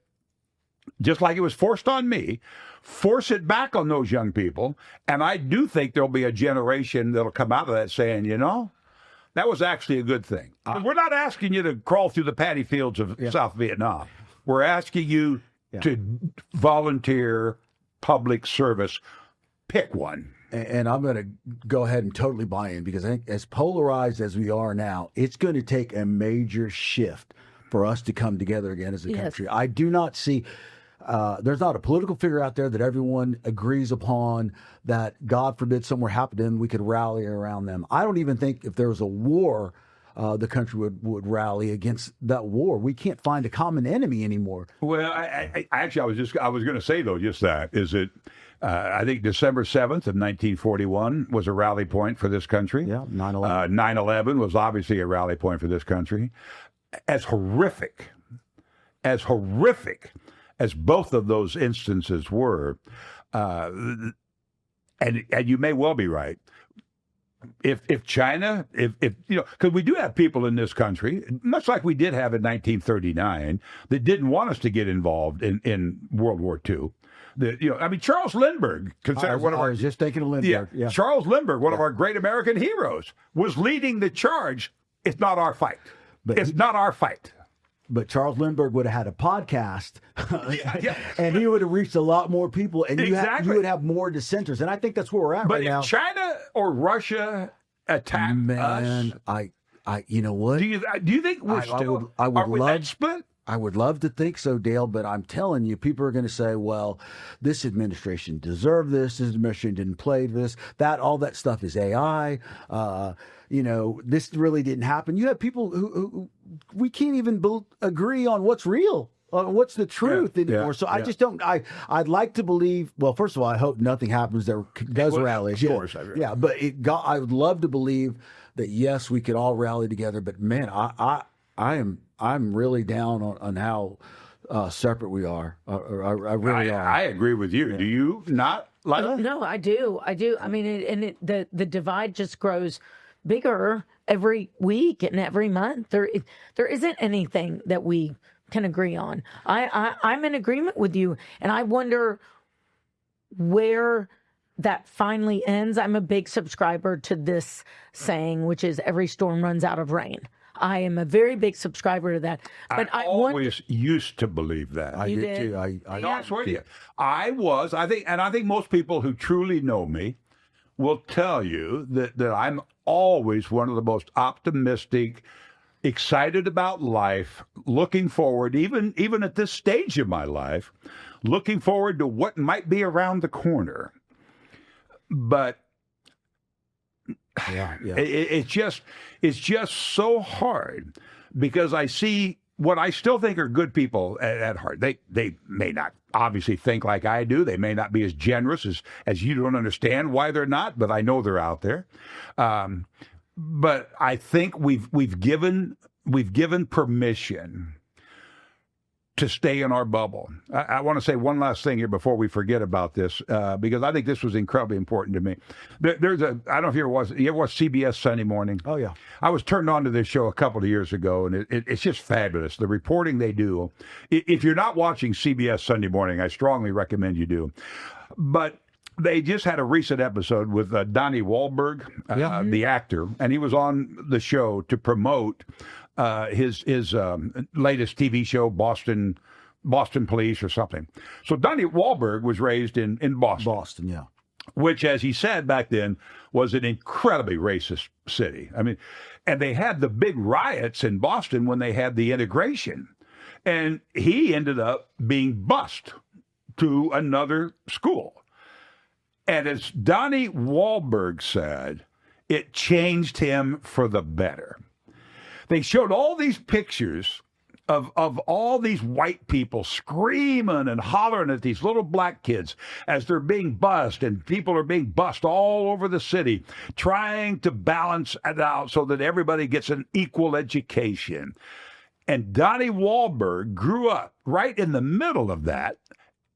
[SPEAKER 3] just like it was forced on me, force it back on those young people. And I do think there'll be a generation that'll come out of that saying, that was actually a good thing. We're not asking you to crawl through the paddy fields of South Vietnam. We're asking you to volunteer public service. Pick one.
[SPEAKER 7] And I'm going to go ahead and totally buy in, because I think as polarized as we are now, it's going to take a major shift for us to come together again as a country. I do not see... there's not a political figure out there that everyone agrees upon that, God forbid, somewhere happened and we could rally around them. I don't even think if there was a war, the country would rally against that war. We can't find a common enemy anymore.
[SPEAKER 3] Well, I was going to say, though, just that, is that I think December 7th of 1941 was a rally point for this country.
[SPEAKER 7] Yeah, 9/11.
[SPEAKER 3] 9/11 was obviously a rally point for this country. As horrific as both of those instances were, and you may well be right. If China, because we do have people in this country, much like we did have in 1939, that didn't want us to get involved in World War II. Charles Lindbergh,
[SPEAKER 7] I was just thinking of Lindbergh. Yeah.
[SPEAKER 3] Charles Lindbergh, one of our great American heroes, was leading the charge. It's not our fight. It's not our fight.
[SPEAKER 7] But Charles Lindbergh would have had a podcast, and he would have reached a lot more people, and you would have more dissenters. And I think that's where we're at right now.
[SPEAKER 3] But if China or Russia attacked us,
[SPEAKER 7] you know what?
[SPEAKER 3] Do you think we're still? Are we that split?
[SPEAKER 7] I would love to think so, Dale, but I'm telling you, people are going to say, well, this administration deserved this administration didn't play this, all that stuff is AI. This really didn't happen. You have people who we can't even agree on what's real, on what's the truth anymore. So I just don't. I'd like to believe. Well, first of all, I hope nothing happens that does rally.
[SPEAKER 3] Of course, I agree.
[SPEAKER 7] Yeah, but I would love to believe that yes, we could all rally together. But man, I'm really down on how separate we are. I really are.
[SPEAKER 3] I agree with you. Yeah. Do you not, Lila?
[SPEAKER 8] No, I do. I mean, the divide just grows bigger every week and every month. There isn't anything that we can agree on. I'm in agreement with you, and I wonder where that finally ends. I'm a big subscriber to this saying, which is every storm runs out of rain. I am a very big subscriber to that. But I
[SPEAKER 3] always used to believe that.
[SPEAKER 7] I
[SPEAKER 8] You
[SPEAKER 7] did
[SPEAKER 8] did?
[SPEAKER 7] too. I
[SPEAKER 3] No, I swear to you. I think most people who truly know me will tell you that I'm always one of the most optimistic, excited about life, looking forward, even at this stage of my life, looking forward to what might be around the corner. But it's just so hard because I see what I still think are good people at heart. They may not obviously think like I do. They may not be as generous as you don't understand why they're not, but I know they're out there. But I think we've given permission to stay in our bubble. I want to say one last thing here before we forget about this, because I think this was incredibly important to me. I don't know if you ever watched CBS Sunday Morning?
[SPEAKER 7] Oh, yeah.
[SPEAKER 3] I was turned on to this show a couple of years ago, and it's just fabulous. The reporting they do. If you're not watching CBS Sunday Morning, I strongly recommend you do. But they just had a recent episode with Donnie Wahlberg, the actor, and he was on the show to promote his latest TV show, Boston Police or something. So Donnie Wahlberg was raised in Boston.
[SPEAKER 7] Boston, yeah.
[SPEAKER 3] Which, as he said back then, was an incredibly racist city. I mean, and they had the big riots in Boston when they had the integration. And he ended up being bused to another school. And as Donnie Wahlberg said, it changed him for the better. They showed all these pictures of all these white people screaming and hollering at these little black kids as they're being bused, and people are being bused all over the city, trying to balance it out so that everybody gets an equal education. And Donnie Wahlberg grew up right in the middle of that,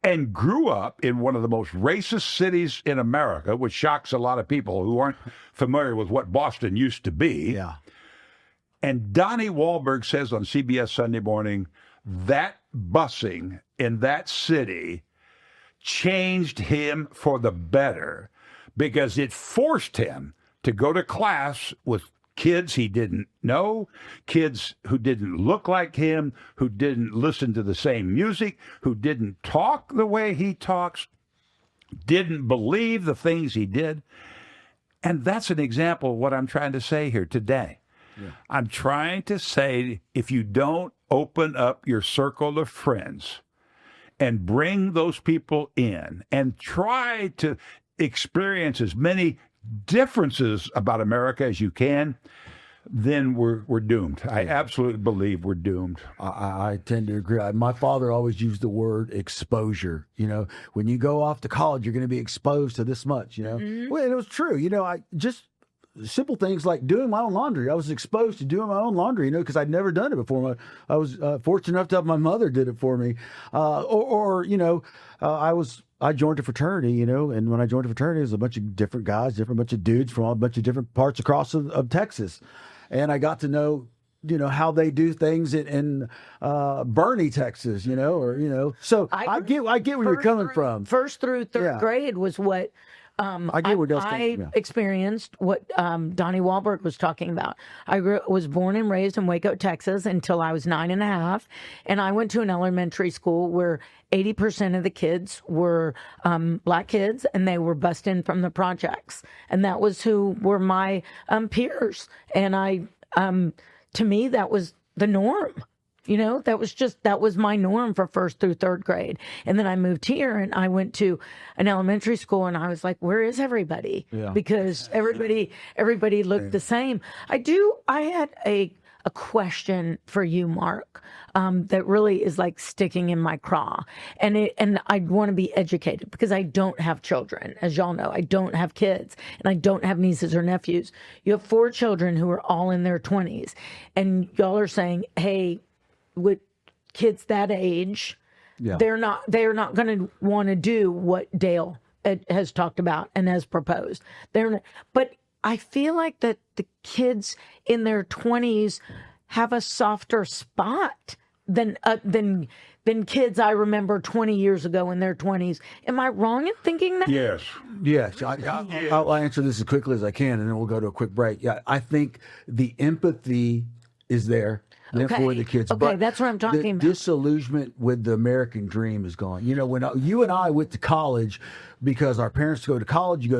[SPEAKER 3] and grew up in one of the most racist cities in America, which shocks a lot of people who aren't familiar with what Boston used to be.
[SPEAKER 7] Yeah.
[SPEAKER 3] And Donnie Wahlberg says on CBS Sunday Morning, that busing in that city changed him for the better because it forced him to go to class with kids he didn't know, kids who didn't look like him, who didn't listen to the same music, who didn't talk the way he talks, didn't believe the things he did. And that's an example of what I'm trying to say here today. Yeah. I'm trying to say, if you don't open up your circle of friends and bring those people in and try to experience as many differences about America as you can, then we're doomed. I absolutely believe we're doomed.
[SPEAKER 7] I tend to agree. My father always used the word exposure. You know, when you go off to college, you're going to be exposed to this much, you know. Mm-hmm. Well, and it was true. You know, I just simple things like doing my own laundry. I was exposed to doing my own laundry, you know, because I'd never done it before. I was fortunate enough to have my mother did it for me. You know, I joined a fraternity, you know, and when I joined a fraternity, it was a bunch of different guys, bunch of dudes from a bunch of different parts across of Texas. And I got to know, you know, how they do things in Bernie, Texas, you know, or, you know. So I get where you're coming from.
[SPEAKER 8] First through third grade was what
[SPEAKER 7] I get where Dale's coming from.
[SPEAKER 8] I experienced what Donnie Wahlberg was talking about. I was born and raised in Waco, Texas until I was 9.5. And I went to an elementary school where 80% of the kids were black kids, and they were bused in from the projects. And that was who were my peers. And to me, that was the norm. You know, that was my norm for first through third grade. And then I moved here and I went to an elementary school and I was like, where is everybody? Yeah. Because everybody looked the same. I had a question for you, Mark, that really is like sticking in my craw. And I want to be educated because I don't have children. As y'all know, I don't have kids and I don't have nieces or nephews. You have 4 children who are all in their 20s. And y'all are saying, hey, with kids that age, they're not going to want to do what Dale has talked about and has proposed. But I feel like that the kids in their 20s have a softer spot than kids I remember 20 years ago in their 20s. Am I wrong in thinking that?
[SPEAKER 3] Yes.
[SPEAKER 7] Yes, I'll answer this as quickly as I can, and then we'll go to a quick break. Yeah, I think the empathy is there for the kids.
[SPEAKER 8] Okay,
[SPEAKER 7] but
[SPEAKER 8] that's what I'm talking about.
[SPEAKER 7] Disillusionment with the American dream is gone. You know, when you and I went to college, because our parents go to college, you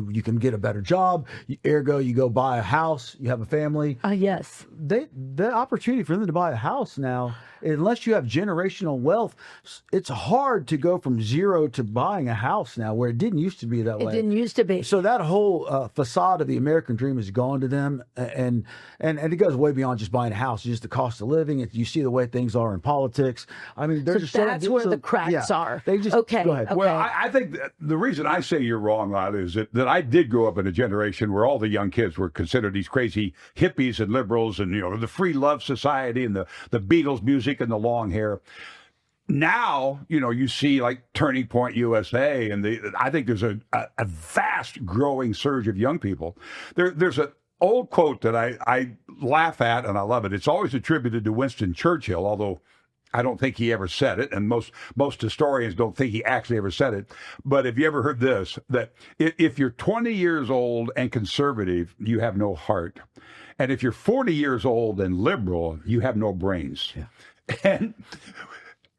[SPEAKER 7] you can get a better job. Ergo, you go buy a house. You have a family.
[SPEAKER 8] Yes.
[SPEAKER 7] The opportunity for them to buy a house now, unless you have generational wealth, it's hard to go from zero to buying a house now, where it didn't used to be that way.
[SPEAKER 8] It didn't used to be.
[SPEAKER 7] So that whole facade of the American dream is gone to them, and it goes way beyond just buying a house. It's just the cost of living. You see the way things are in politics. I mean,
[SPEAKER 8] that's where the cracks are.
[SPEAKER 7] They just
[SPEAKER 8] okay.
[SPEAKER 7] Go ahead.
[SPEAKER 8] Okay.
[SPEAKER 3] Well, I think that the reason I say you're wrong, Lila, is that I did grow up in a generation where all the young kids were considered these crazy hippies and liberals, and the free love society and the Beatles music and the long hair. Now, you see like Turning Point USA, and I think there's a vast growing surge of young people. There's an old quote that I laugh at, and I love it. It's always attributed to Winston Churchill, although I don't think he ever said it, and most historians don't think he actually ever said it. But have you ever heard this, that if you're 20 years old and conservative, you have no heart. And if you're 40 years old and liberal, you have no brains. Yeah. And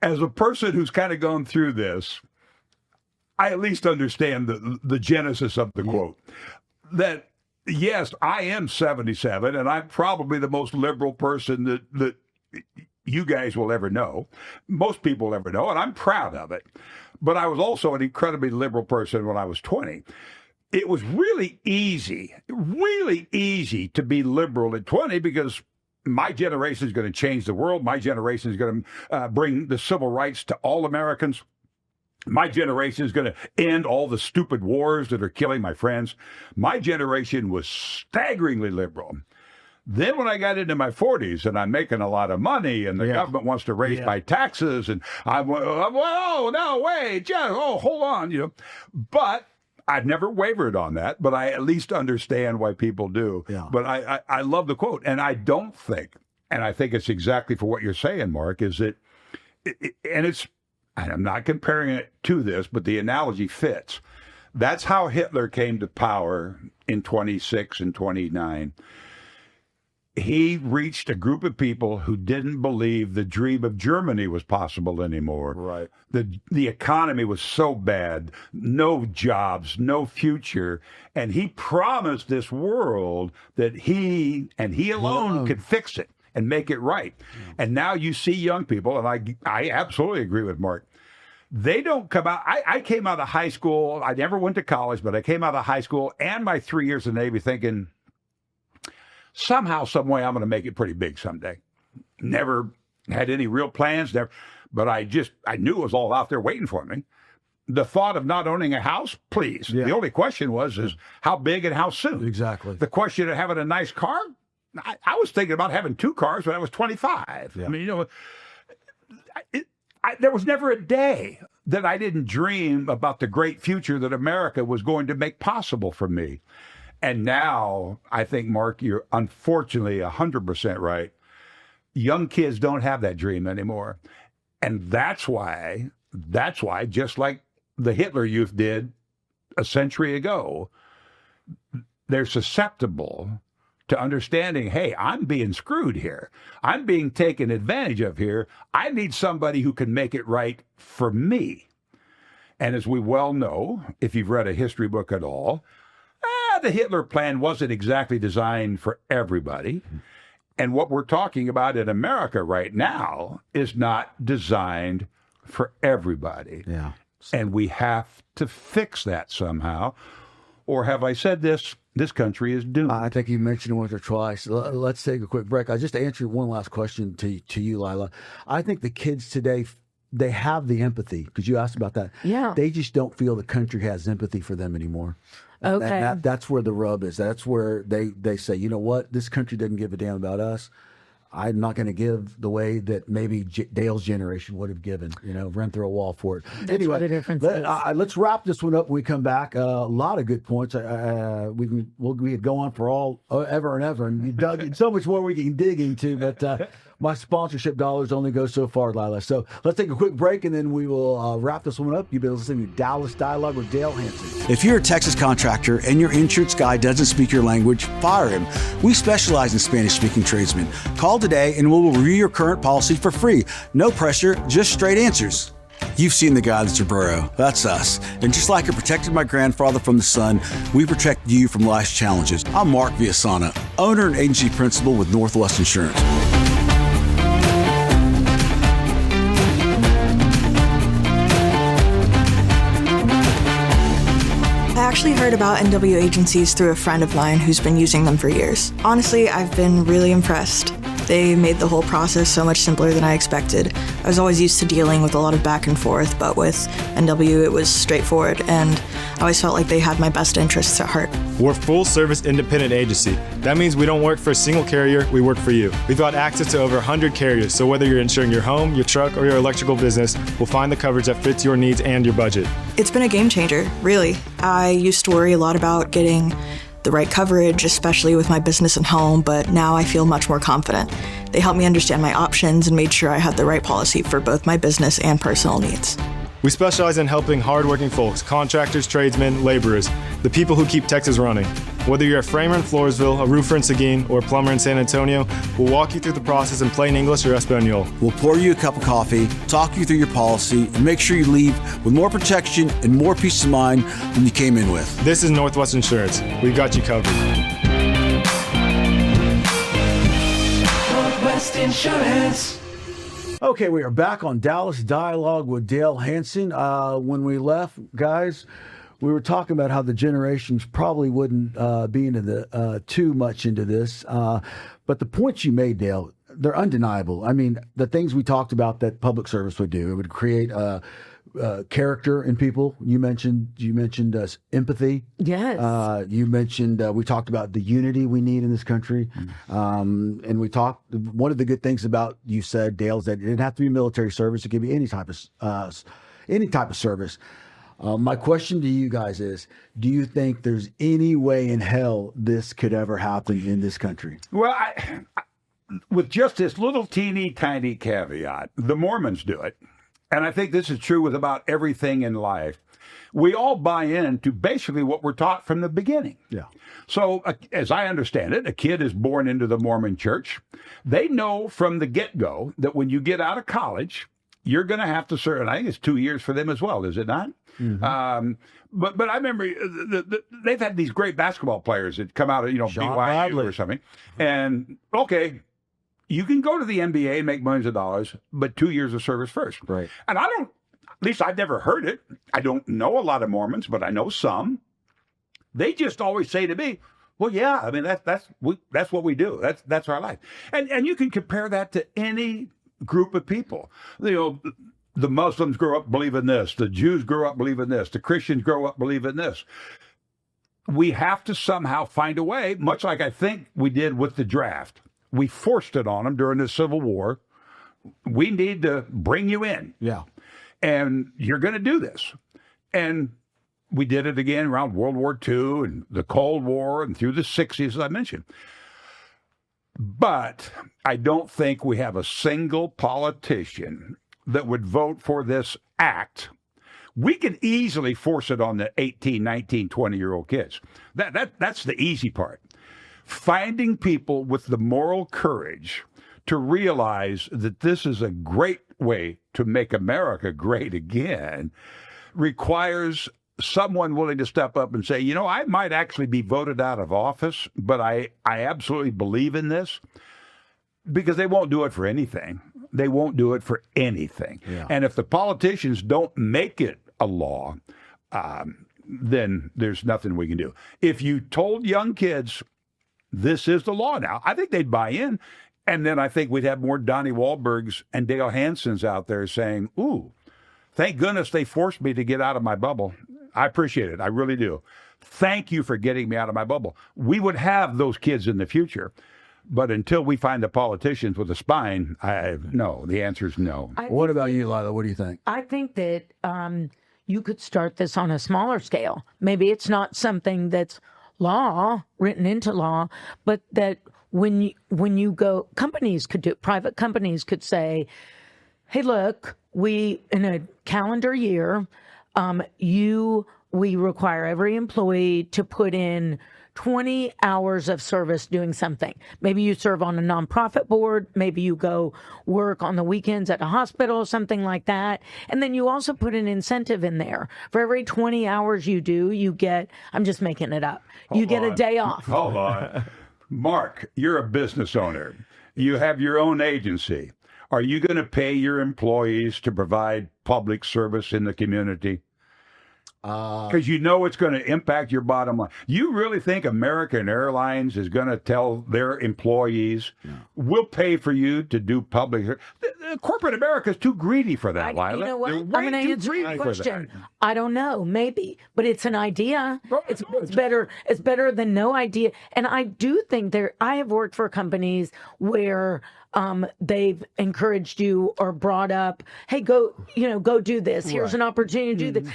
[SPEAKER 3] as a person who's kind of gone through this, I at least understand the genesis of the quote. That, yes, I am 77, and I'm probably the most liberal person that you guys will ever know, most people will ever know, and I'm proud of it. But I was also an incredibly liberal person when I was 20. It was really easy to be liberal at 20 because my generation is going to change the world. My generation is going to bring the civil rights to all Americans. My generation is going to end all the stupid wars that are killing my friends. My generation was staggeringly liberal. Then when I got into my 40s and I'm making a lot of money and the government wants to raise my taxes and I'm, whoa, no, wait, hold on, But I've never wavered on that, but I at least understand why people do. Yeah. But I love the quote, and I don't think, and I think it's exactly for what you're saying, Mark, is that, and I'm not comparing it to this, but the analogy fits. That's how Hitler came to power in 26 and 29. He reached a group of people who didn't believe the dream of Germany was possible anymore. Right. The economy was so bad, no jobs, no future, and he promised this world that he and he alone could fix it and make it right. Yeah. And now you see young people, and I absolutely agree with Mark. They don't come out. I came out of high school. I never went to college, but I came out of high school and my 3 years in the Navy thinking, somehow, some way, I'm going to make it pretty big someday. Never had any real plans, but I knew it was all out there waiting for me. The thought of not owning a house, please. Yeah. The only question is how big and how soon. Exactly. The question of having a nice car, I was thinking about having 2 cars when I was 25. Yeah. I mean, there was never a day that I didn't dream about the great future that America was going to make possible for me. And now, I think, Mark, you're unfortunately 100% right. Young kids don't have that dream anymore. And that's why, just like the Hitler Youth did a century ago, they're susceptible to understanding, hey, I'm being screwed here. I'm being taken advantage of here. I need somebody who can make it right for me. And as we well know, if you've read a history book at all, the Hitler plan wasn't exactly designed for everybody. And what we're talking about in America right now is not designed for everybody. Yeah. And we have to fix that somehow. Or have I said this? This country is doomed.
[SPEAKER 7] I think you mentioned it once or twice. Let's take a quick break. I just answered one last question to you, Lila. I think the kids today, they have the empathy, because you asked about that. Yeah. They just don't feel the country has empathy for them anymore. Okay. That's where the rub is. That's where they say, you know what? This country doesn't give a damn about us. I'm not going to give the way that maybe Dale's generation would have given, run through a wall for it.
[SPEAKER 8] That's
[SPEAKER 7] Anyway,
[SPEAKER 8] what the difference is.
[SPEAKER 7] let's wrap this one up when we come back. A lot of good points. We could go on for ever and ever, and you dug so much more we can dig into, but my sponsorship dollars only go so far, Lila. So let's take a quick break, and then we will wrap this one up. You've been listening to Dallas Dialogue with Dale Hansen. If you're a Texas contractor and your insurance guy doesn't speak your language, fire him. We specialize in Spanish-speaking tradesmen. Call today, and we'll review your current policy for free. No pressure, just straight answers. You've seen the guy that's your bro. That's us. And just like I protected my grandfather from the sun, we protect you from life's challenges. I'm Mark Villasana, owner and agency principal with Northwest Insurance.
[SPEAKER 11] I actually heard about NW agencies through a friend of mine who's been using them for years. Honestly, I've been really impressed. They made the whole process so much simpler than I expected. I was always used to dealing with a lot of back and forth, but with NW it was straightforward, and I always felt like they had my best interests at heart.
[SPEAKER 12] We're a full-service independent agency. That means we don't work for a single carrier, we work for you. We've got access to over 100 carriers, so whether you're insuring your home, your truck, or your electrical business, we'll find the coverage that fits your needs and your budget.
[SPEAKER 11] It's been a game changer, really. I used to worry a lot about getting the right coverage, especially with my business and home, but now I feel much more confident. They helped me understand my options and made sure I had the right policy for both my business and personal needs.
[SPEAKER 12] We specialize in helping hardworking folks, contractors, tradesmen, laborers, the people who keep Texas running. Whether you're a framer in Floresville, a roofer in Seguin, or a plumber in San Antonio, we'll walk you through the process in plain English or Espanol.
[SPEAKER 7] We'll pour you a cup of coffee, talk you through your policy, and make sure you leave with more protection and more peace of mind than you came in with.
[SPEAKER 12] This is Northwest Insurance. We've got you covered.
[SPEAKER 6] Northwest Insurance.
[SPEAKER 7] Okay, we are back on Dallas Dialogue with Dale Hansen. When we left, guys, we were talking about how the generations probably wouldn't be into too much into this. But the points you made, Dale, they're undeniable. I mean, the things we talked about that public service would do, it would create character in people. You mentioned empathy.
[SPEAKER 8] Yes.
[SPEAKER 7] You mentioned we talked about the unity we need in this country, and we talked. One of the good things about you said, Dale, is that it didn't have to be military service. It could be any type of service. My question to you guys is: do you think there's any way in hell this could ever happen in this country?
[SPEAKER 3] Well, with just this little teeny tiny caveat, the Mormons do it. And I think this is true with about everything in life. We all buy into basically what we're taught from the beginning.
[SPEAKER 7] Yeah.
[SPEAKER 3] So, as I understand it, a kid is born into the Mormon church. They know from the get-go that when you get out of college, you're going to have to serve. And I think it's 2 years for them as well, is it not? Mm-hmm. But I remember they've had these great basketball players that come out of BYU or something. And, okay, you can go to the NBA and make millions of dollars, but 2 years of service first.
[SPEAKER 7] Right.
[SPEAKER 3] And at least I've never heard it. I don't know a lot of Mormons, but I know some. They just always say to me, well, yeah, I mean, that's what we do. That's our life. And you can compare that to any group of people. The Muslims grow up believing this. The Jews grow up believing this. The Christians grow up believing this. We have to somehow find a way, much like I think we did with the draft. We forced it on them during the Civil War. We need to bring you in.
[SPEAKER 7] Yeah.
[SPEAKER 3] And you're going to do this. And we did it again around World War II and the Cold War and through the 60s, as I mentioned. But I don't think we have a single politician that would vote for this act. We can easily force it on the 18, 19, 20-year-old kids. That's the easy part. Finding people with the moral courage to realize that this is a great way to make America great again requires someone willing to step up and say, I might actually be voted out of office, but I absolutely believe in this, because they won't do it for anything. They won't do it for anything. Yeah. And if the politicians don't make it a law, then there's nothing we can do. If you told young kids, this is the law now, I think they'd buy in. And then I think we'd have more Donnie Wahlbergs and Dale Hansens out there saying, ooh, thank goodness they forced me to get out of my bubble. I appreciate it. I really do. Thank you for getting me out of my bubble. We would have those kids in the future. But until we find the politicians with a spine, no. The answer is no.
[SPEAKER 7] What about you, Lila? What do you think?
[SPEAKER 8] I think that you could start this on a smaller scale. Maybe it's not something that's written into law, but that when you go, private companies could say, hey, look, we, in a calendar year, we require every employee to put in 20 hours of service doing something. Maybe you serve on a nonprofit board. Maybe you go work on the weekends at a hospital, something like that. And then you also put an incentive in there. For every 20 hours you do, you get, I'm just making it up, you get a day off.
[SPEAKER 3] Hold on. Mark, you're a business owner. You have your own agency. Are you going to pay your employees to provide public service in the community? Because you know it's going to impact your bottom line. You really think American Airlines is going to tell their employees, we'll pay for you to do public? Corporate America is too greedy for that, Lila.
[SPEAKER 8] You know what?
[SPEAKER 3] They're
[SPEAKER 8] I'm
[SPEAKER 3] way
[SPEAKER 8] going to
[SPEAKER 3] too
[SPEAKER 8] answer your
[SPEAKER 3] greedy for
[SPEAKER 8] question.
[SPEAKER 3] that.
[SPEAKER 8] I don't know, maybe, but it's an idea. It's better. It's better than no idea. And I do think I have worked for companies where they've encouraged you or brought up, hey, go do this. Here's an opportunity to do this.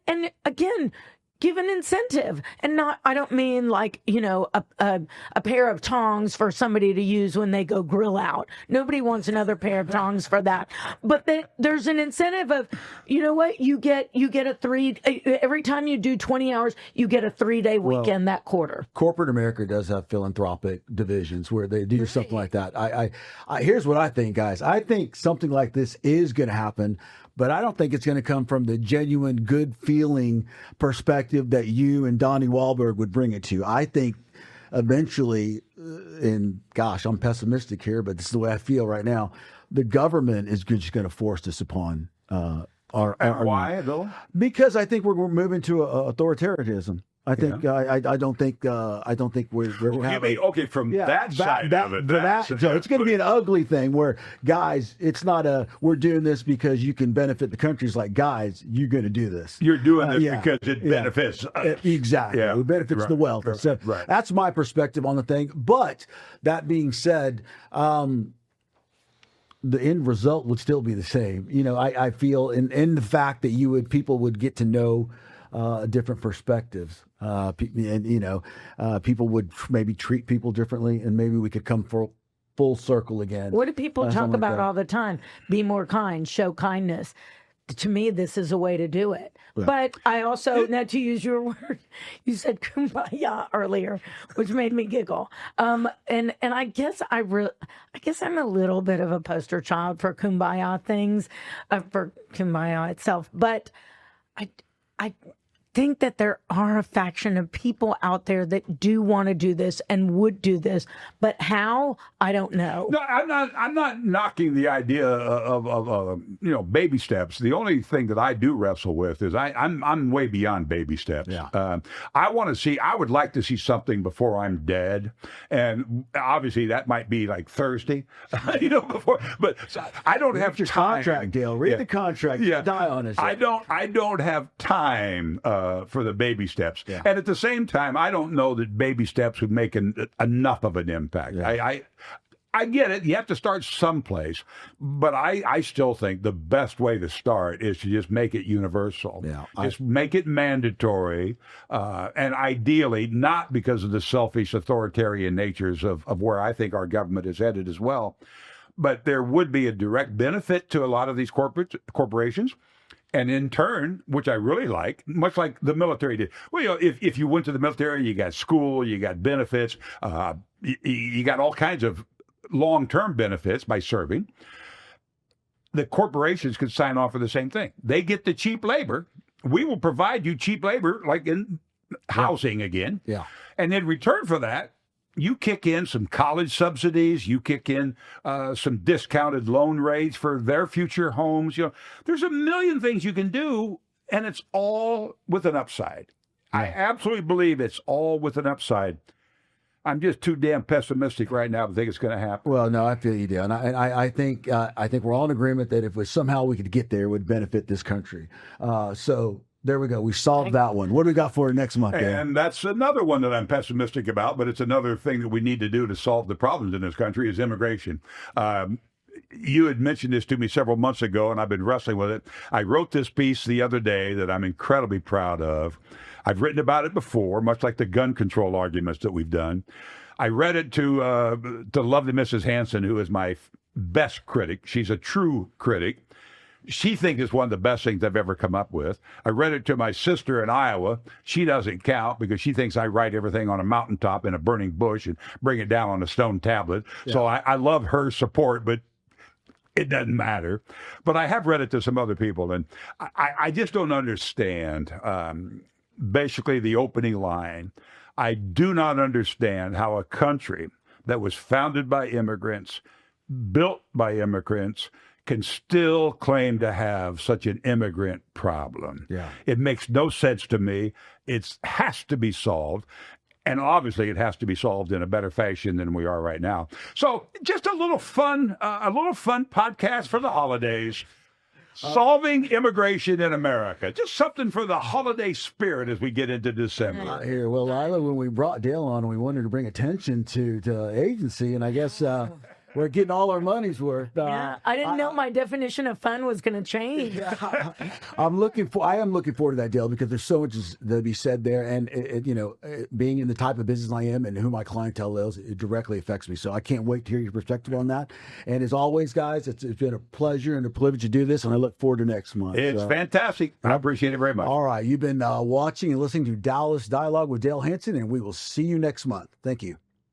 [SPEAKER 8] And again, give an incentive, and I don't mean like, a pair of tongs for somebody to use when they go grill out. Nobody wants another pair of tongs for that. But there's an incentive of, you know what, you get every time you do 20 hours, you get a 3-day weekend that quarter.
[SPEAKER 7] Corporate America does have philanthropic divisions where they do something like that. I here's what I think, guys. I think something like this is going to happen, but I don't think it's going to come from the genuine good feeling perspective that you and Donnie Wahlberg would bring it to. I think eventually, and gosh, I'm pessimistic here, but this is the way I feel right now, the government is just going to force this upon our
[SPEAKER 3] Why, though?
[SPEAKER 7] Because I think we're moving to authoritarianism. I think I don't think we're having
[SPEAKER 3] from that side of it.
[SPEAKER 7] So it's going to be an ugly thing where, guys, it's not we're doing this because you can benefit the country. It's like, guys, you're going to do this.
[SPEAKER 3] You're doing this because it benefits us.
[SPEAKER 7] Exactly.
[SPEAKER 3] Yeah.
[SPEAKER 7] It benefits the wealthy. So that's my perspective on the thing. But that being said, the end result would still be the same. I feel in the fact that people would get to know different perspectives, and people would maybe treat people differently, and maybe we could come full circle again.
[SPEAKER 8] What do people talk about
[SPEAKER 7] that.
[SPEAKER 8] all the time? Be more kind, show kindness. To me, this is a way to do it. Yeah. But I also, now to use your word, you said kumbaya earlier, which made me giggle. And I guess I'm a little bit of a poster child for kumbaya things, for kumbaya itself. But I think that there are a faction of people out there that do want to do this and would do this, but how, I don't know.
[SPEAKER 3] No, I'm not knocking the idea of baby steps. The only thing that I do wrestle with is I'm way beyond baby steps.
[SPEAKER 7] Yeah.
[SPEAKER 3] I would like to see something before I'm dead, and obviously that might be like Thursday, before. But I don't have
[SPEAKER 7] your
[SPEAKER 3] time.
[SPEAKER 7] Contract, Dale. Read the contract.
[SPEAKER 3] Yeah.
[SPEAKER 7] Die on us.
[SPEAKER 3] I don't have time for the baby steps.
[SPEAKER 7] Yeah.
[SPEAKER 3] And at the same time, I don't know that baby steps would make enough of an impact. Yeah. I get it. You have to start someplace. But I still think the best way to start is to just make it universal.
[SPEAKER 7] Yeah,
[SPEAKER 3] just make it mandatory. And ideally, not because of the selfish authoritarian natures of where I think our government is headed as well. But there would be a direct benefit to a lot of these corporations. And in turn, which I really like, much like the military did. Well, if you went to the military, you got school, you got benefits, you got all kinds of long-term benefits by serving. The corporations could sign off for the same thing. They get the cheap labor. We will provide you cheap labor, like in housing again.
[SPEAKER 7] Yeah.
[SPEAKER 3] And in return for that, you kick in some college subsidies, you kick in some discounted loan rates for their future homes. There's a million things you can do, and it's all with an upside. Yeah. I absolutely believe it's all with an upside. I'm just too damn pessimistic right now to think it's going to happen.
[SPEAKER 7] Well, no, I feel you, Dale. And I think we're all in agreement that if somehow we could get there, it would benefit this country. So There we go. We solved that one. What do we got for next month, Dan?
[SPEAKER 3] And that's another one that I'm pessimistic about, but it's another thing that we need to do to solve the problems in this country is immigration. You had mentioned this to me several months ago, and I've been wrestling with it. I wrote this piece the other day that I'm incredibly proud of. I've written about it before, much like the gun control arguments that we've done. I read it to lovely Mrs. Hanson, who is my best critic. She's a true critic. She thinks it's one of the best things I've ever come up with. I read it to my sister in Iowa. She doesn't count because she thinks I write everything on a mountaintop in a burning bush and bring it down on a stone tablet. Yeah. So I love her support, but it doesn't matter. But I have read it to some other people, and I just don't understand basically the opening line. I do not understand how a country that was founded by immigrants, built by immigrants, can still claim to have such an immigrant problem.
[SPEAKER 7] Yeah.
[SPEAKER 3] It makes no sense to me. It has to be solved. And obviously it has to be solved in a better fashion than we are right now. So just a little fun podcast for the holidays. Solving immigration in America. Just something for the holiday spirit as we get into December.
[SPEAKER 7] Here, well, Lila, when we brought Dale on, we wanted to bring attention to the agency, and I guess we're getting all our money's worth.
[SPEAKER 8] Yeah, I didn't know my definition of fun was going to change.
[SPEAKER 7] I am looking forward to that, Dale, because there's so much to be said there, and being in the type of business I am and who my clientele is, it directly affects me. So I can't wait to hear your perspective on that. And as always, guys, it's been a pleasure and a privilege to do this, and I look forward to next month.
[SPEAKER 3] It's fantastic. I appreciate it very much.
[SPEAKER 7] All right, you've been watching and listening to Dallas Dialogue with Dale Hanson, and we will see you next month. Thank you.